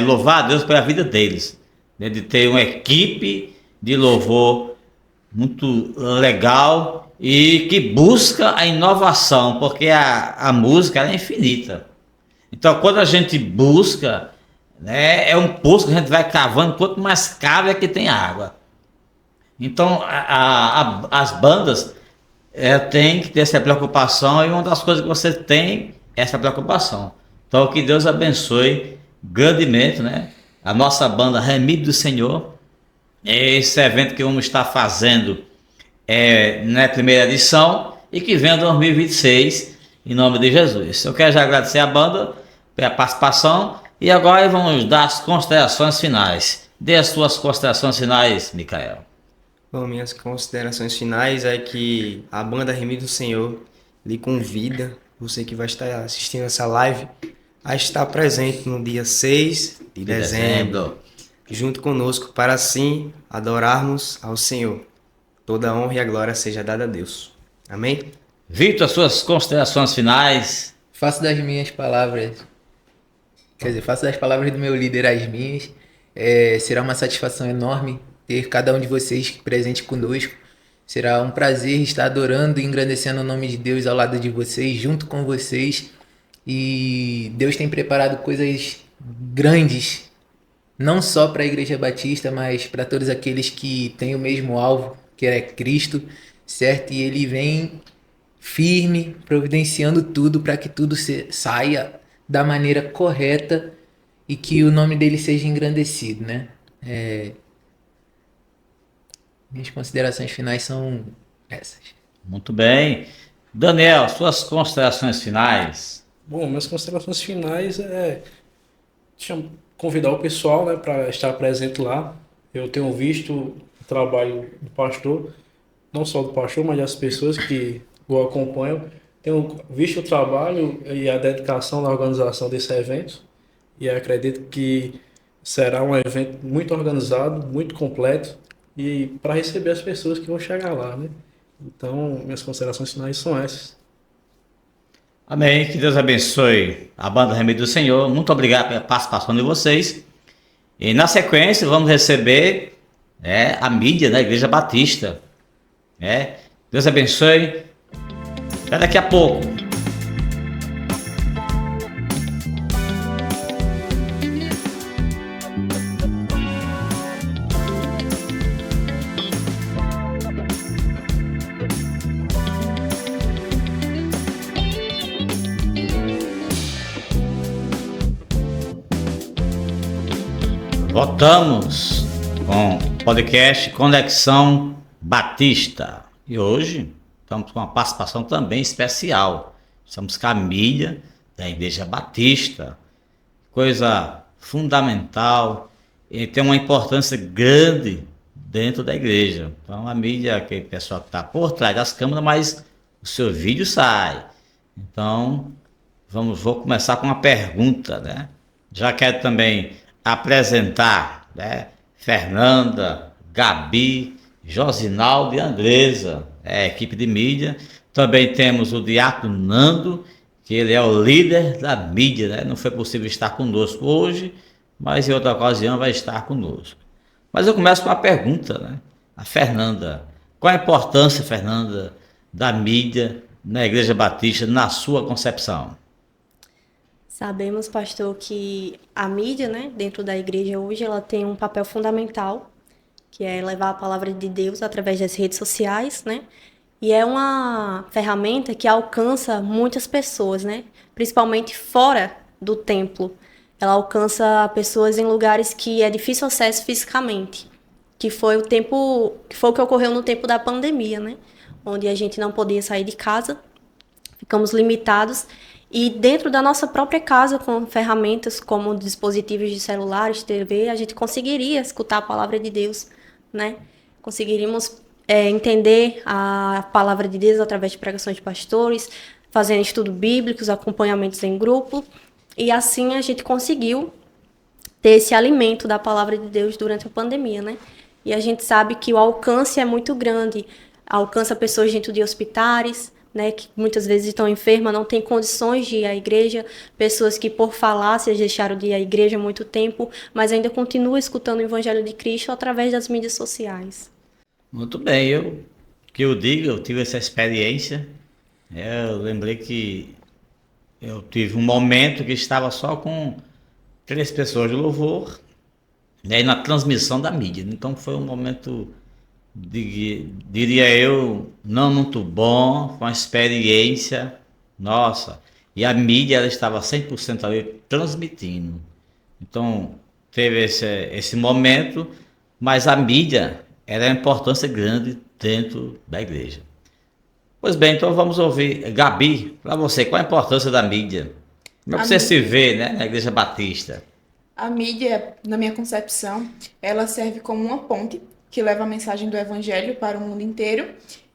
louvar a Deus pela vida deles, né, de ter uma equipe de louvor muito legal e que busca a inovação, porque a música ela é infinita. Então, quando a gente busca, né, é um poço que a gente vai cavando, quanto mais cava é que tem água. Então, as bandas têm que ter essa preocupação, e uma das coisas que você tem é essa preocupação. Então, que Deus abençoe grandemente, né, a nossa banda Remido do Senhor. Esse evento que vamos estar fazendo na primeira edição, e que vem em 2026, em nome de Jesus. Eu quero já agradecer a banda pela participação, e agora vamos dar as considerações finais. Dê as suas considerações finais, Micael. Bom, minhas considerações finais é que a banda Remido do Senhor lhe convida, você que vai estar assistindo essa live, a estar presente no dia 6 de dezembro, junto conosco, para assim adorarmos ao Senhor. Toda a honra e a glória seja dada a Deus. Amém? Vitor, as suas considerações finais. Faço das minhas palavras, faço das palavras do meu líder as minhas. Será uma satisfação enorme ter cada um de vocês presente conosco. Será um prazer estar adorando e engrandecendo o nome de Deus ao lado de vocês, junto com vocês. E Deus tem preparado coisas grandes, não só para a Igreja Batista, mas para todos aqueles que têm o mesmo alvo, que é Cristo, certo? E Ele vem firme, providenciando tudo para que tudo saia da maneira correta e que o nome dele seja engrandecido, né? Minhas considerações finais são essas. Muito bem. Daniel, suas considerações finais. Bom, minhas considerações finais convidar o pessoal, né, para estar presente lá. Eu tenho visto o trabalho do pastor, não só do pastor, mas das pessoas que o acompanham. Tenho visto o trabalho e a dedicação na organização desse evento, e acredito que será um evento muito organizado, muito completo, e para receber as pessoas que vão chegar lá, né? Então, minhas considerações finais são essas. Amém. Que Deus abençoe a banda Remédio do Senhor. Muito obrigado pela participação de vocês. E na sequência vamos receber a mídia da Igreja Batista. Deus abençoe. Até daqui a pouco. Voltamos com o podcast Conexão Batista. E hoje estamos com uma participação também especial. Estamos com a mídia da Igreja Batista. Coisa fundamental e tem uma importância grande dentro da igreja. Então a mídia, aquele pessoal que está por trás das câmeras, mas o seu vídeo sai. Então vou começar com uma pergunta, né? Já quero também apresentar, né, Fernanda, Gabi, Josinaldo e Andresa, a equipe de mídia. Também temos o Diácono Nando, que ele é o líder da mídia, né? Não foi possível estar conosco hoje, mas em outra ocasião vai estar conosco. Mas eu começo com uma pergunta, né? A Fernanda, qual a importância, Fernanda, da mídia na Igreja Batista, na sua concepção? Sabemos, pastor, que a mídia, né, dentro da igreja hoje, ela tem um papel fundamental, que é levar a palavra de Deus através das redes sociais, né? E é uma ferramenta que alcança muitas pessoas, né? Principalmente fora do templo. Ela alcança pessoas em lugares que é difícil acesso fisicamente, que foi o que ocorreu no tempo da pandemia, né? Onde a gente não podia sair de casa, ficamos limitados. E dentro da nossa própria casa, com ferramentas como dispositivos de celulares, TV, a gente conseguiria escutar a palavra de Deus, né? Conseguiríamos entender a palavra de Deus através de pregações de pastores, fazendo estudos bíblicos, acompanhamentos em grupo. E assim a gente conseguiu ter esse alimento da palavra de Deus durante a pandemia, né? E a gente sabe que o alcance é muito grande. Alcança pessoas dentro de hospitais, né, que muitas vezes estão enfermas, não têm condições de ir à igreja, pessoas que por falácias deixaram de ir à igreja há muito tempo, mas ainda continuam escutando o Evangelho de Cristo através das mídias sociais. Muito bem, eu tive essa experiência. Eu lembrei que eu tive um momento que estava só com 3 pessoas de louvor, né, na transmissão da mídia. Então foi um momento, diria eu, não muito bom, com uma experiência, nossa. E a mídia, ela estava 100% ali transmitindo. Então teve esse momento, mas a mídia era uma importância grande dentro da igreja. Pois bem, então vamos ouvir. Gabi, para você, qual a importância da mídia? Como é que você se vê, né, na Igreja Batista? A mídia, na minha concepção, ela serve como uma ponte que leva a mensagem do evangelho para o mundo inteiro.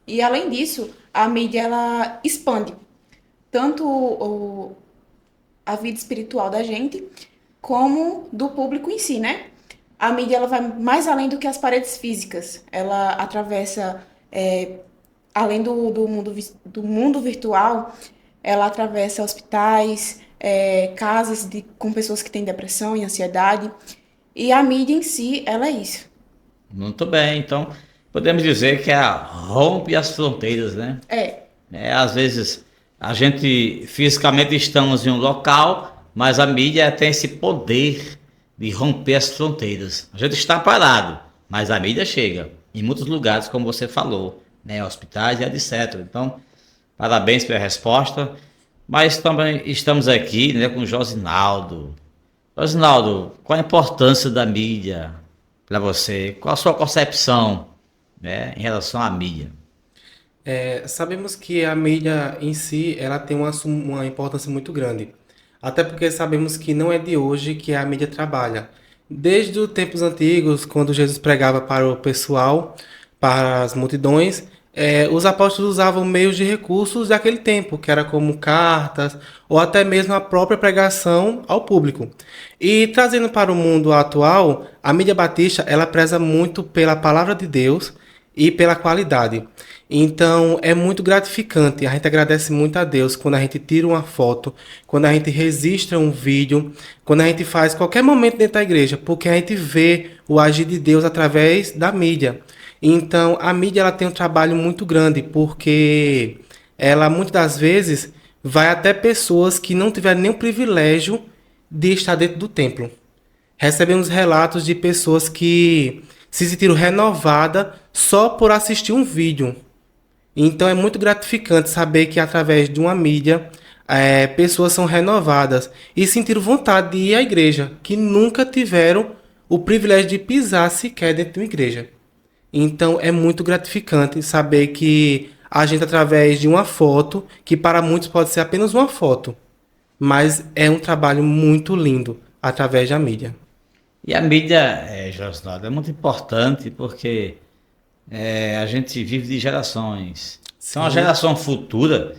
E, além disso, a mídia ela expande tanto a vida espiritual da gente, como do público em si, né? A mídia ela vai mais além do que as paredes físicas. Ela atravessa, além do mundo virtual, ela atravessa hospitais, casas com pessoas que têm depressão e ansiedade. E a mídia em si, ela é isso. Muito bem, então podemos dizer que ela rompe as fronteiras, né? Às vezes a gente fisicamente estamos em um local, mas a mídia tem esse poder de romper as fronteiras. A gente está parado, mas a mídia chega em muitos lugares, como você falou, né? Hospitais e etc. Então, parabéns pela resposta. Mas também estamos aqui, né, com o Josinaldo. Josinaldo, qual a importância da mídia para você? Qual a sua concepção, né, em relação à mídia? Sabemos que a mídia em si ela tem uma importância muito grande. Até porque sabemos que não é de hoje que a mídia trabalha. Desde os tempos antigos, quando Jesus pregava para o pessoal, para as multidões, os apóstolos usavam meios de recursos daquele tempo, que era como cartas, ou até mesmo a própria pregação ao público. E trazendo para o mundo atual, a mídia batista, ela preza muito pela palavra de Deus e pela qualidade. Então, é muito gratificante, a gente agradece muito a Deus quando a gente tira uma foto, quando a gente registra um vídeo, quando a gente faz qualquer momento dentro da igreja, porque a gente vê o agir de Deus através da mídia. Então, a mídia ela tem um trabalho muito grande, porque ela, muitas das vezes, vai até pessoas que não tiveram nem o privilégio de estar dentro do templo. Recebemos relatos de pessoas que se sentiram renovadas só por assistir um vídeo. Então, é muito gratificante saber que, através de uma mídia, pessoas são renovadas e sentiram vontade de ir à igreja, que nunca tiveram o privilégio de pisar sequer dentro de uma igreja. Então é muito gratificante saber que a gente, através de uma foto, que para muitos pode ser apenas uma foto, mas é um trabalho muito lindo através da mídia. E a mídia, Josnaldo, é muito importante porque a gente vive de gerações. Então, a geração futura,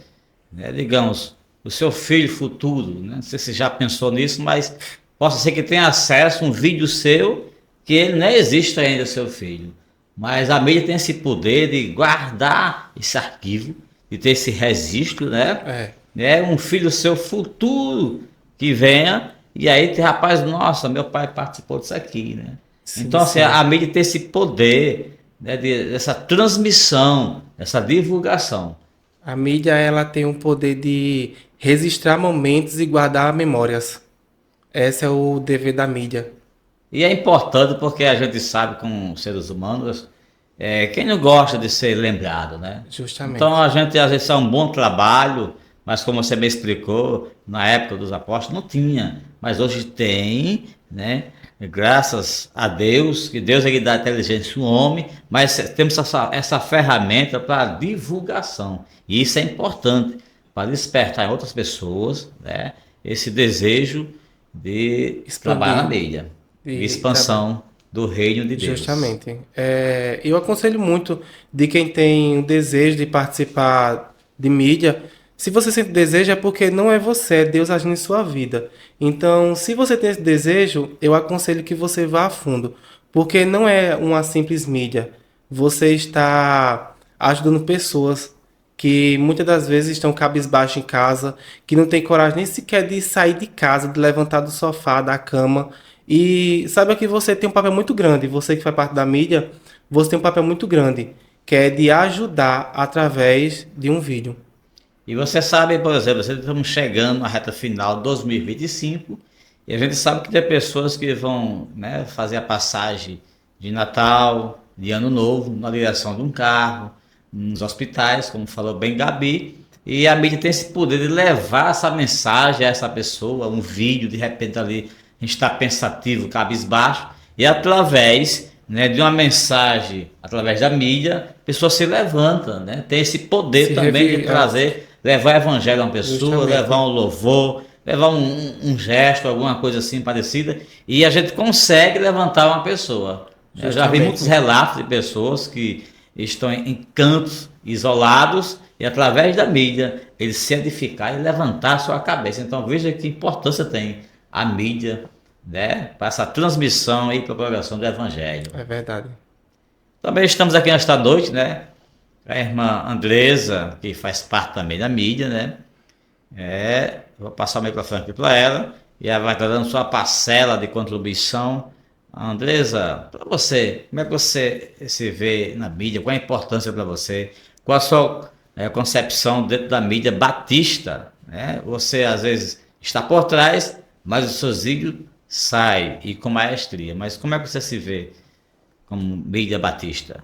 né, digamos, o seu filho futuro, né, não sei se já pensou nisso, mas possa ser que tenha acesso a um vídeo seu que ele nem existe ainda, seu filho. Mas a mídia tem esse poder de guardar esse arquivo, de ter esse registro, né? Um filho seu futuro que venha, e aí tem rapaz, nossa, meu pai participou disso aqui, né? Sim, então, assim, sim. a mídia tem esse poder, né, dessa transmissão, essa divulgação. A mídia, ela tem o poder de registrar momentos e guardar memórias. Esse é o dever da mídia. E é importante porque a gente sabe, como seres humanos, quem não gosta de ser lembrado, né? Justamente. Então a gente às vezes faz um bom trabalho, mas como você me explicou, na época dos apóstolos não tinha, mas hoje tem, né? Graças a Deus, que Deus é que dá inteligência ao homem, mas temos essa ferramenta para divulgação. E isso é importante para despertar em outras pessoas, né, esse desejo de trabalhar na mídia, de expansão do reino de Deus. Justamente. Eu aconselho muito de quem tem o desejo de participar de mídia. Se você sente desejo é porque não é você, é Deus agindo em sua vida. Então, se você tem esse desejo, eu aconselho que você vá a fundo. Porque não é uma simples mídia. Você está ajudando pessoas que muitas das vezes estão cabisbaixo em casa, que não tem coragem nem sequer de sair de casa, de levantar do sofá, da cama. E saiba que você tem um papel muito grande. Você que faz parte da mídia, você tem um papel muito grande, que é de ajudar através de um vídeo. E você sabe, por exemplo, estamos chegando na reta final de 2025 e a gente sabe que tem pessoas que vão, né, fazer a passagem de Natal, de Ano Novo, na direção de um carro, nos hospitais, como falou bem Gabi, e a mídia tem esse poder de levar essa mensagem a essa pessoa, um vídeo, de repente ali a gente está pensativo, cabisbaixo, e através, né, de uma mensagem, através da mídia, a pessoa se levanta, né? Tem esse poder também de trazer, levar o evangelho a uma pessoa, Justamente. levar um louvor, levar um gesto, alguma coisa assim parecida, e a gente consegue levantar uma pessoa. Eu já vi Justamente. muitos relatos de pessoas que estão em cantos isolados e através da mídia eles se edificar e levantar a sua cabeça. Então veja que importância tem a mídia, né, para essa transmissão e propagação do evangelho. É verdade. Também estamos aqui nesta noite, né, a irmã Andresa, que faz parte também da mídia, né? Vou passar o microfone aqui para ela e ela vai estar dando sua parcela de contribuição. Andresa, para você, como é que você se vê na mídia? Qual a importância para você? Qual a sua concepção dentro da mídia batista? Né? Você às vezes está por trás, mas o seu vídeos sai e com maestria. Mas como é que você se vê como mídia batista?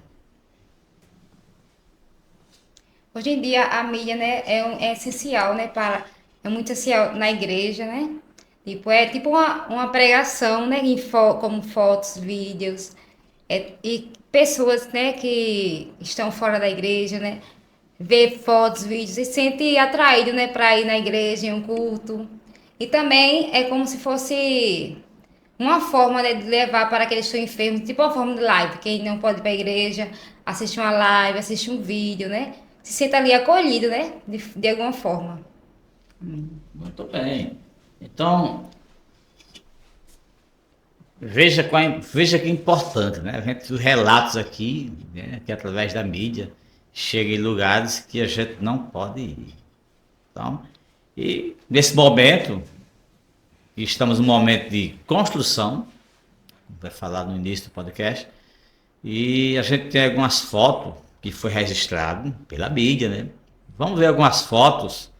Hoje em dia a mídia, né, é essencial, né, é muito essencial na igreja, né? É tipo uma pregação, né, como fotos, vídeos, e pessoas, né, que estão fora da igreja, né, vê fotos, vídeos e sente atraído, né, para ir na igreja em um culto. E também é como se fosse uma forma, né, de levar para aqueles que estão enfermos, tipo uma forma de live. Quem não pode ir para a igreja, assiste uma live, assiste um vídeo, né? Se sente ali acolhido, né? De alguma forma. Muito bem. Então, veja que importante, né? A gente, os relatos aqui, né, que através da mídia, chega em lugares que a gente não pode ir. Então, e nesse momento, estamos num momento de construção, vai falar no início do podcast, e a gente tem algumas fotos que foi registrado pela mídia, né? Vamos ver algumas fotos,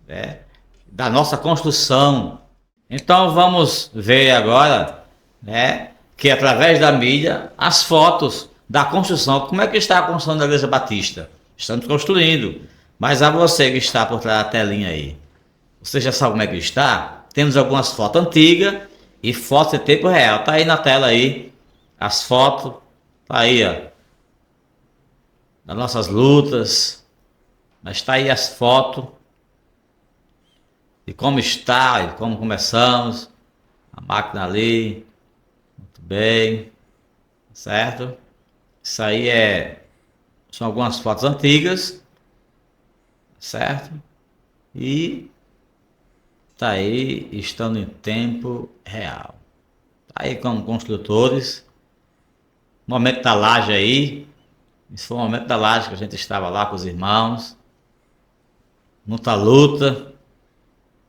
né, da nossa construção. Então vamos ver agora, né, que através da mídia, as fotos da construção. Como é que está a construção da Igreja Batista? Estamos construindo, mas a você que está por trás da telinha aí, você já sabe como é que está? Temos algumas fotos antigas e fotos em tempo real. Tá aí na tela aí as fotos, tá aí, ó, das nossas lutas, mas tá aí as fotos de como está, e como começamos, a máquina ali, muito bem, certo? Isso aí são algumas fotos antigas, certo? E tá aí, estando em tempo real. Tá aí como construtores, momento da laje aí, esse foi o momento da laje que a gente estava lá com os irmãos, muita luta,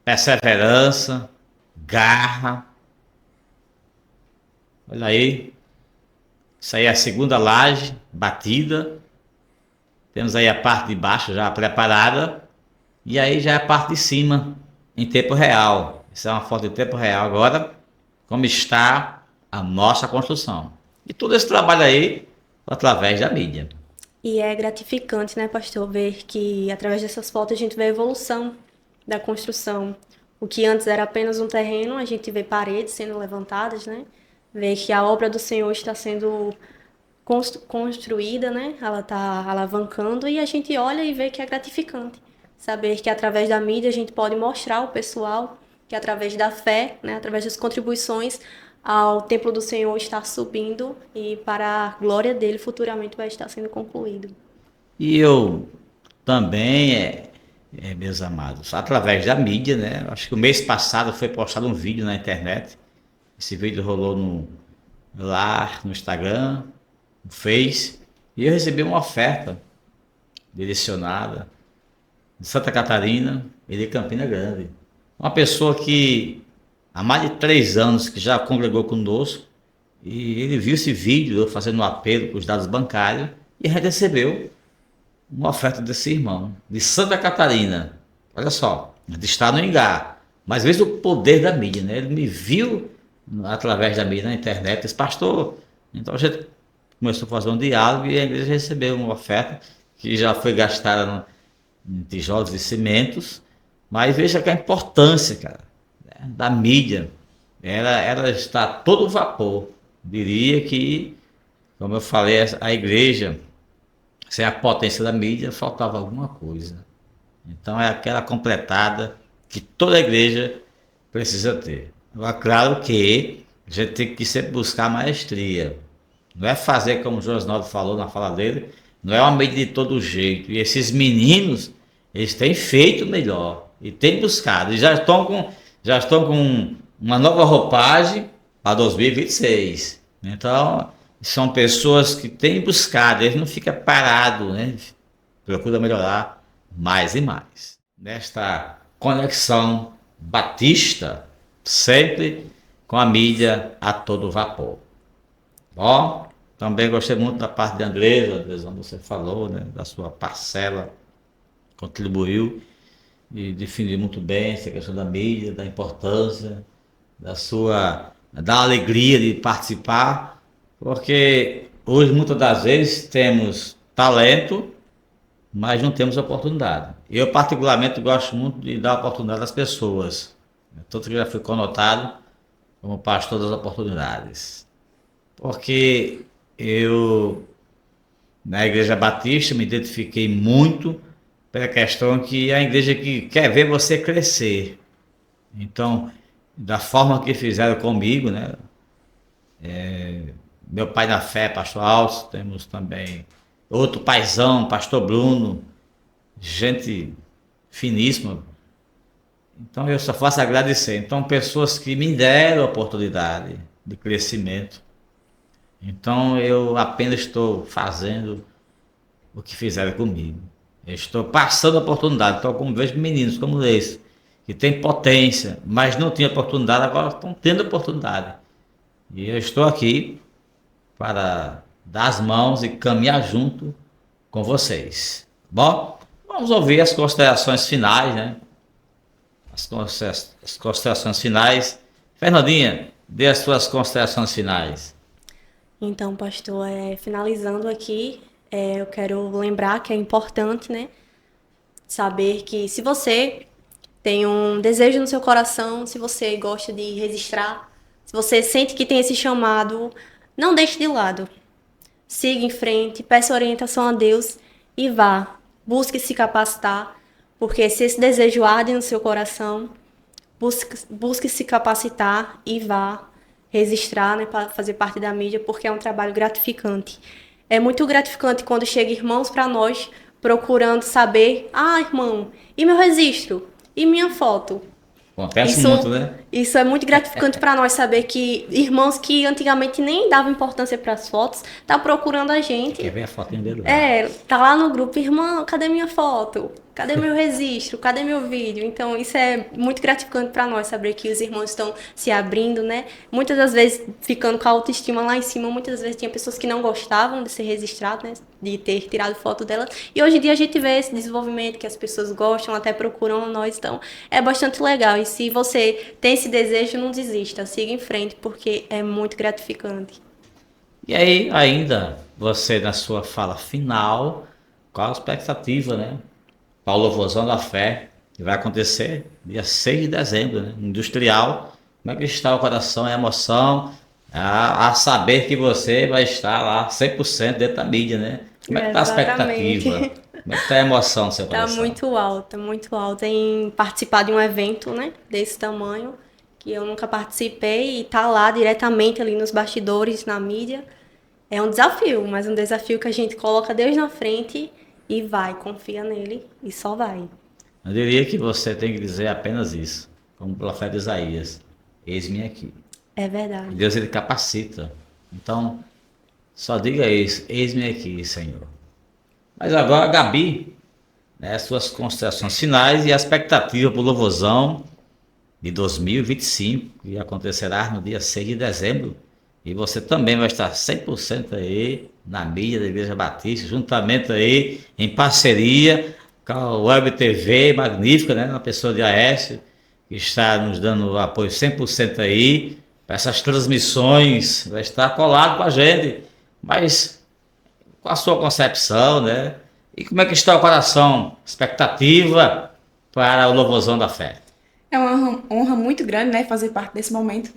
perseverança, garra. Olha aí, isso aí é a segunda laje batida. Temos aí a parte de baixo já preparada. E aí já é a parte de cima em tempo real. Isso é uma foto em tempo real agora, como está a nossa construção. E todo esse trabalho aí através da mídia. E é gratificante, né, pastor, ver que através dessas fotos a gente vê a evolução da construção. O que antes era apenas um terreno, a gente vê paredes sendo levantadas, né? Vê que a obra do Senhor está sendo construída, né? Ela está alavancando e a gente olha e vê que é gratificante. Saber que através da mídia a gente pode mostrar ao pessoal que através da fé, né, através das contribuições, o templo do Senhor está subindo e para a glória dele futuramente vai estar sendo concluído. E eu também, meus amados, através da mídia, né? Acho que o mês passado foi postado um vídeo na internet. Esse vídeo rolou lá no Instagram, no Face, e eu recebi uma oferta direcionada de Santa Catarina e de Campina Grande. Uma pessoa que há mais de 3 anos que já congregou conosco, e ele viu esse vídeo, eu fazendo um apelo com os dados bancários, e recebeu uma oferta desse irmão, de Santa Catarina. Olha só, de estar no Ingá. Mas veja o poder da mídia, né? Ele me viu através da mídia na internet, disse, pastor, então a gente começou a fazer um diálogo e a igreja recebeu uma oferta que já foi gastada em tijolos e cimentos, mas veja que a importância, cara, né, da mídia, ela está a todo vapor. Diria que, como eu falei, a igreja, sem a potência da mídia, faltava alguma coisa. Então é aquela completada que toda igreja precisa ter. Agora, claro que a gente tem que sempre buscar maestria. Não é fazer como o Josnaldo falou na fala dele, não é uma mídia de todo jeito. E esses meninos, eles têm feito melhor e têm buscado. E já estão com uma nova roupagem para 2026. Então, são pessoas que têm buscado, eles não ficam parados, né? Procura melhorar mais e mais. Nesta conexão batista, sempre com a mídia a todo vapor. Bom, também gostei muito da parte de Andresa, você falou, né, da sua parcela, contribuiu e definiu muito bem essa questão da mídia, da importância, da alegria de participar, porque hoje muitas das vezes temos talento, mas não temos oportunidade. Eu particularmente gosto muito de dar oportunidade às pessoas, tanto que já fui conotado como pastor das oportunidades. Porque eu, na Igreja Batista, me identifiquei muito pela questão que é a igreja que quer ver você crescer. Então, da forma que fizeram comigo, né? Meu pai na fé, pastor Alcio, temos também outro paizão, pastor Bruno, gente finíssima. Então, eu só faço agradecer. Então, pessoas que me deram oportunidade de crescimento. Então, eu apenas estou fazendo o que fizeram comigo. Eu estou passando a oportunidade. Então, como vejo meninos como esse, que tem potência, mas não tinha oportunidade, agora estão tendo oportunidade. E eu estou aqui para dar as mãos e caminhar junto com vocês. Bom, vamos ouvir as considerações finais, né? As considerações finais. Fernandinha, dê as suas considerações finais. Então, pastor, finalizando aqui, eu quero lembrar que é importante, né, saber que se você tem um desejo no seu coração, se você gosta de registrar Se você sente que tem esse chamado, não deixe de lado. Siga em frente, peça orientação a Deus e vá. Busque se capacitar, porque se esse desejo arde no seu coração, busque se capacitar e vá registrar, né, para fazer parte da mídia, porque é um trabalho gratificante. É muito gratificante quando chegam irmãos para nós procurando saber, irmão, e meu registro? E minha foto? Acontece muito, né? Isso é muito gratificante para nós saber que irmãos que antigamente nem davam importância para as fotos, tá procurando a gente. Quer ver a fotinha dele? Tá lá no grupo, irmão, cadê minha foto? Cadê meu registro? Cadê meu vídeo? Então, isso é muito gratificante para nós saber que os irmãos estão se abrindo, né? Muitas das vezes ficando com a autoestima lá em cima, muitas vezes tinha pessoas que não gostavam de ser registrado, né? De ter tirado foto dela. E hoje em dia a gente vê esse desenvolvimento que as pessoas gostam, até procuram nós. Então, é bastante legal. E se você tem esse desejo, não desista. Siga em frente, porque é muito gratificante. E aí, ainda, você na sua fala final, qual a expectativa, né? Para o Louvorzão da Fé, que vai acontecer dia 6 de dezembro, né? Industrial. Como é que está o coração, a emoção, a saber que você vai estar lá 100% dentro da mídia, né? Como é que está a expectativa? Como é que está a emoção no seu coração? Está muito alta em participar de um evento, né? Desse tamanho, que eu nunca participei, e estar lá diretamente ali nos bastidores, na mídia, é um desafio, mas um desafio que a gente coloca Deus na frente e vai, confia nele e só vai. Eu diria que você tem que dizer apenas isso, como o profeta Isaías: eis-me aqui. É verdade. Deus, ele capacita. Então, só diga isso: eis-me aqui, Senhor. Mas agora, Gabi, né, suas considerações finais e a expectativa para o Louvorzão de 2025, que acontecerá no dia 6 de dezembro. E você também vai estar 100% aí na mídia da Igreja Batista, juntamente aí em parceria com a Web TV magnífica, né, na pessoa de Aécio, que está nos dando apoio 100% aí para essas transmissões, vai estar colado com a gente. Mas com a sua concepção, né? E como é que está o coração? Expectativa para o Louvorzão da Fé? É uma honra muito grande, né, fazer parte desse momento,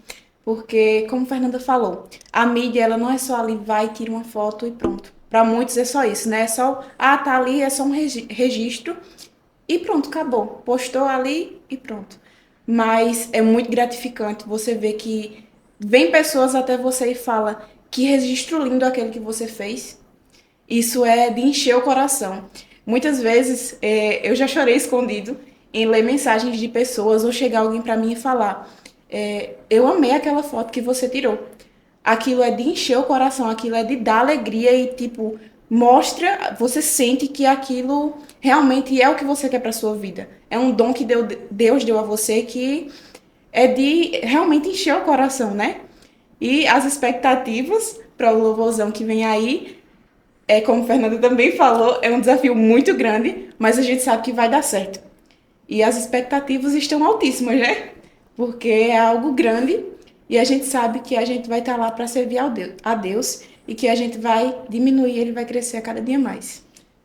porque, como a Fernanda falou, a mídia, ela não é só ali, vai, tira uma foto e pronto. Para muitos é só isso, né? É só, tá ali, é só um registro e pronto, acabou. Postou ali e pronto. Mas é muito gratificante você ver que vem pessoas até você e fala: que registro lindo aquele que você fez. Isso é de encher o coração. Muitas vezes eu já chorei escondido em ler mensagens de pessoas ou chegar alguém para mim e falar: eu amei aquela foto que você tirou. Aquilo é de encher o coração, aquilo é de dar alegria e, tipo, mostra, você sente que aquilo realmente é o que você quer para sua vida. É um dom que Deus deu a você que é de realmente encher o coração, né? E as expectativas para o louvorzão que vem aí, como a Fernanda também falou, é um desafio muito grande, mas a gente sabe que vai dar certo. E as expectativas estão altíssimas, né? Porque é algo grande e a gente sabe que a gente vai estar lá para servir a Deus e que a gente vai diminuir, ele vai crescer a cada dia mais.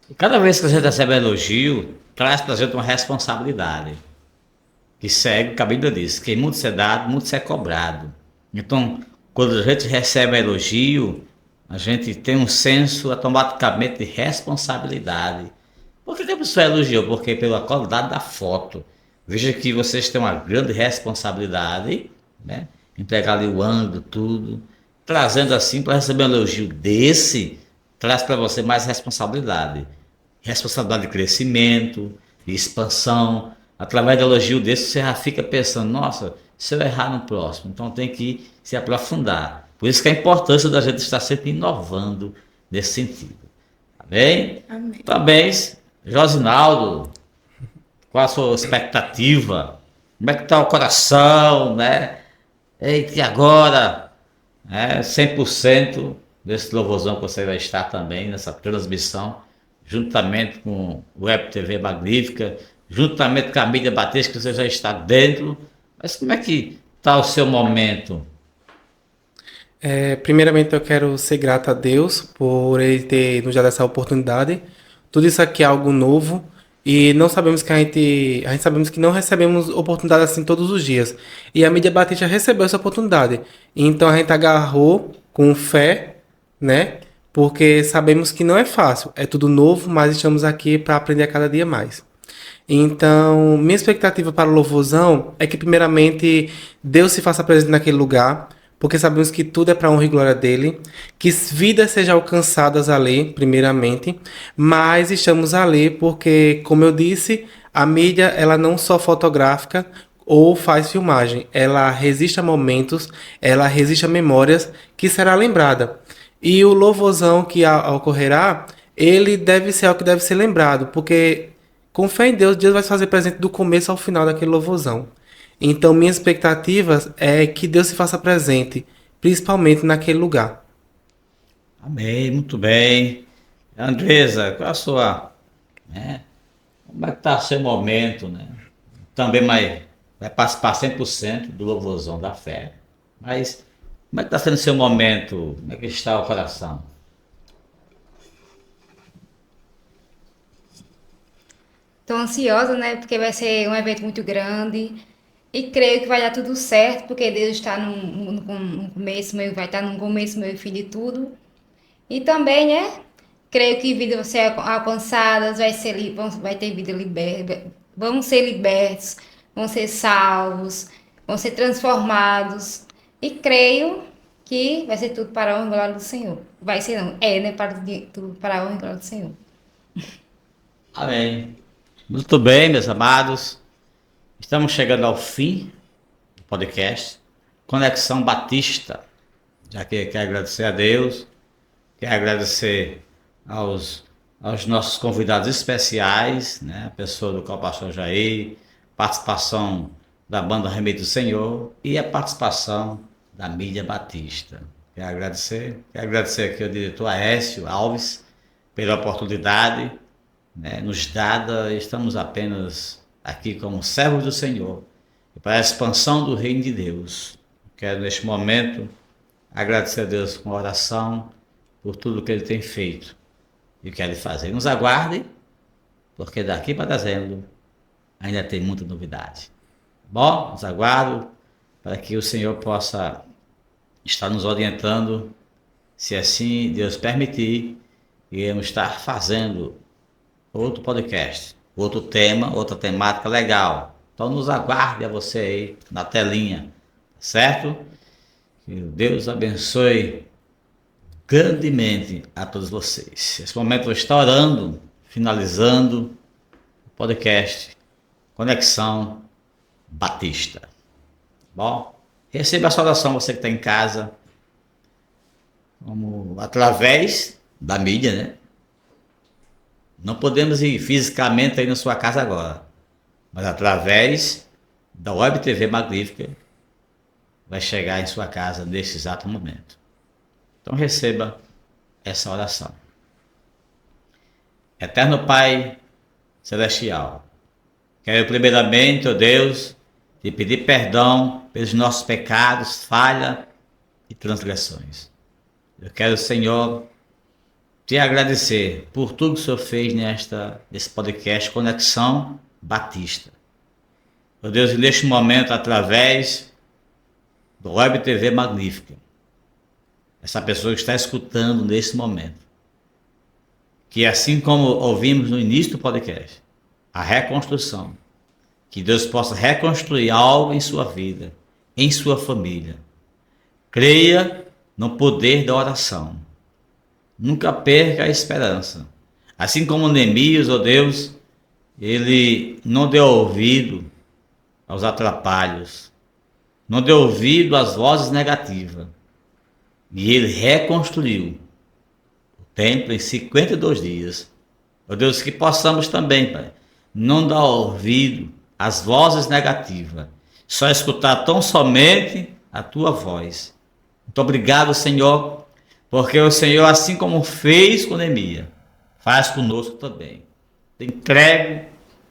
E cada vez que a gente recebe elogio, traz para a gente uma responsabilidade. Que segue, que a Bíblia diz, que muito se é dado, muito se é cobrado. Então, quando a gente recebe elogio, a gente tem um senso automaticamente de responsabilidade. Por que a pessoa elogiou? Porque pela qualidade da foto. Veja que vocês têm uma grande responsabilidade, né? Entregar ali o ângulo, tudo. Trazendo assim, para receber um elogio desse, traz para você mais responsabilidade. Responsabilidade de crescimento, de expansão. Através de elogio desse, você já fica pensando: nossa, se eu errar no próximo, então tem que se aprofundar. Por isso que a importância da gente estar sempre inovando nesse sentido. Amém? Amém. Parabéns, Josinaldo. Qual a sua expectativa? Como é que está o coração, né? E agora, 100% desse louvorzão que você vai estar também nessa transmissão, juntamente com o Web TV Magnífica, juntamente com a mídia Batista, que você já está dentro. Mas como é que está o seu momento? Primeiramente, eu quero ser grato a Deus por Ele ter nos dado essa oportunidade. Tudo isso aqui é algo novo E não sabemos que a gente sabemos que não recebemos oportunidade assim todos os dias. E a mídia Batista recebeu essa oportunidade. Então a gente agarrou com fé, né? Porque sabemos que não é fácil, é tudo novo, mas estamos aqui para aprender a cada dia mais. Então, minha expectativa para o louvorzão é que, primeiramente, Deus se faça presente naquele lugar, porque sabemos que tudo é para honra e glória dele, que vidas sejam alcançadas ali, primeiramente, mas estamos ali porque, como eu disse, a mídia ela não só fotográfica ou faz filmagem, ela resiste a momentos, ela resiste a memórias que será lembrada. E o louvorzão que ocorrerá, ele deve ser algo que deve ser lembrado, porque com fé em Deus, Deus vai se fazer presente do começo ao final daquele louvorzão. Então, minhas expectativas é que Deus se faça presente, principalmente naquele lugar. Amém, muito bem. Andresa, qual a sua, né? Como é que está o seu momento, né? Também vai participar 100% do louvorzão da fé. Mas como é que está sendo o seu momento? Como é que está o coração? Tô ansiosa, né? Porque vai ser um evento muito grande. E creio que vai dar tudo certo, porque Deus está no começo, meio, vai estar no começo, meio e fim de tudo. E também, né? Creio que vidas vão ser alcançadas, vai ter vida liberta, vão ser libertos, vão ser salvos, vão ser transformados. E creio que vai ser tudo para a honra e glória do Senhor. Vai ser não, né? Tudo para a honra e glória do Senhor. Amém. Muito bem, meus amados. Estamos chegando ao fim do podcast Conexão Batista. Já que quero agradecer a Deus, quero agradecer aos nossos convidados especiais, né? A pessoa do pastor Jair, participação da banda Remédio do Senhor e a participação da mídia Batista. Quero agradecer aqui ao diretor Aécio Alves pela oportunidade, né, nos dada. Estamos apenas aqui como servos do Senhor e para a expansão do reino de Deus. Quero neste momento agradecer a Deus com oração por tudo que Ele tem feito e quer fazer. Nos aguardem, porque daqui para dezembro ainda tem muita novidade. Bom, nos aguardo para que o Senhor possa estar nos orientando, se assim Deus permitir, iremos estar fazendo outro podcast, outro tema, outra temática legal. Então nos aguarde a você aí na telinha, certo? Que Deus abençoe grandemente a todos vocês. Nesse momento eu estou orando, finalizando o podcast Conexão Batista. Bom, receba a sua oração, você que está em casa, como através da mídia, né? Não podemos ir fisicamente aí na sua casa agora, mas através da Web TV Magnífica vai chegar em sua casa nesse exato momento. Então receba essa oração. Eterno Pai Celestial, quero primeiramente, ó Deus, te pedir perdão pelos nossos pecados, falha e transgressões. Eu quero, Senhor, te agradecer por tudo que o Senhor fez nesse podcast Conexão Batista. Ó Deus, neste momento, através do Web TV Magnífica, essa pessoa que está escutando nesse momento, que assim como ouvimos no início do podcast, a reconstrução, que Deus possa reconstruir algo em sua vida, em sua família. Creia no poder da oração. Nunca perca a esperança. Assim como Neemias, ó Deus, ele não deu ouvido aos atrapalhos, não deu ouvido às vozes negativas. E ele reconstruiu o templo em 52 dias. Ó Deus, que possamos também, Pai, não dar ouvido às vozes negativas, só escutar tão somente a Tua voz. Muito obrigado, Senhor, porque o Senhor, assim como fez com Neemias, faz conosco também. Te entrego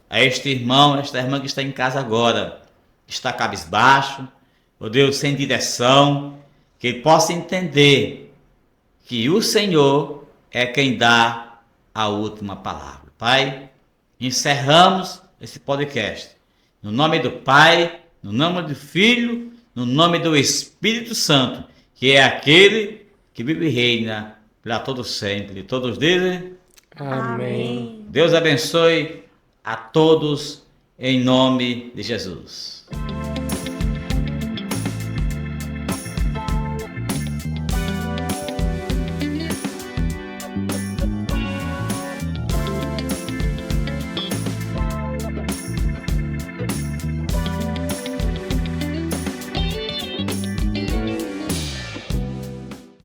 a este irmão, esta irmã que está em casa agora, que está cabisbaixo, ó Deus, sem direção, que ele possa entender que o Senhor é quem dá a última palavra. Pai, encerramos esse podcast. No nome do Pai, no nome do Filho, no nome do Espírito Santo, que é aquele que vive e reina para todos sempre. Todos dizem, Amém. Deus abençoe a todos em nome de Jesus.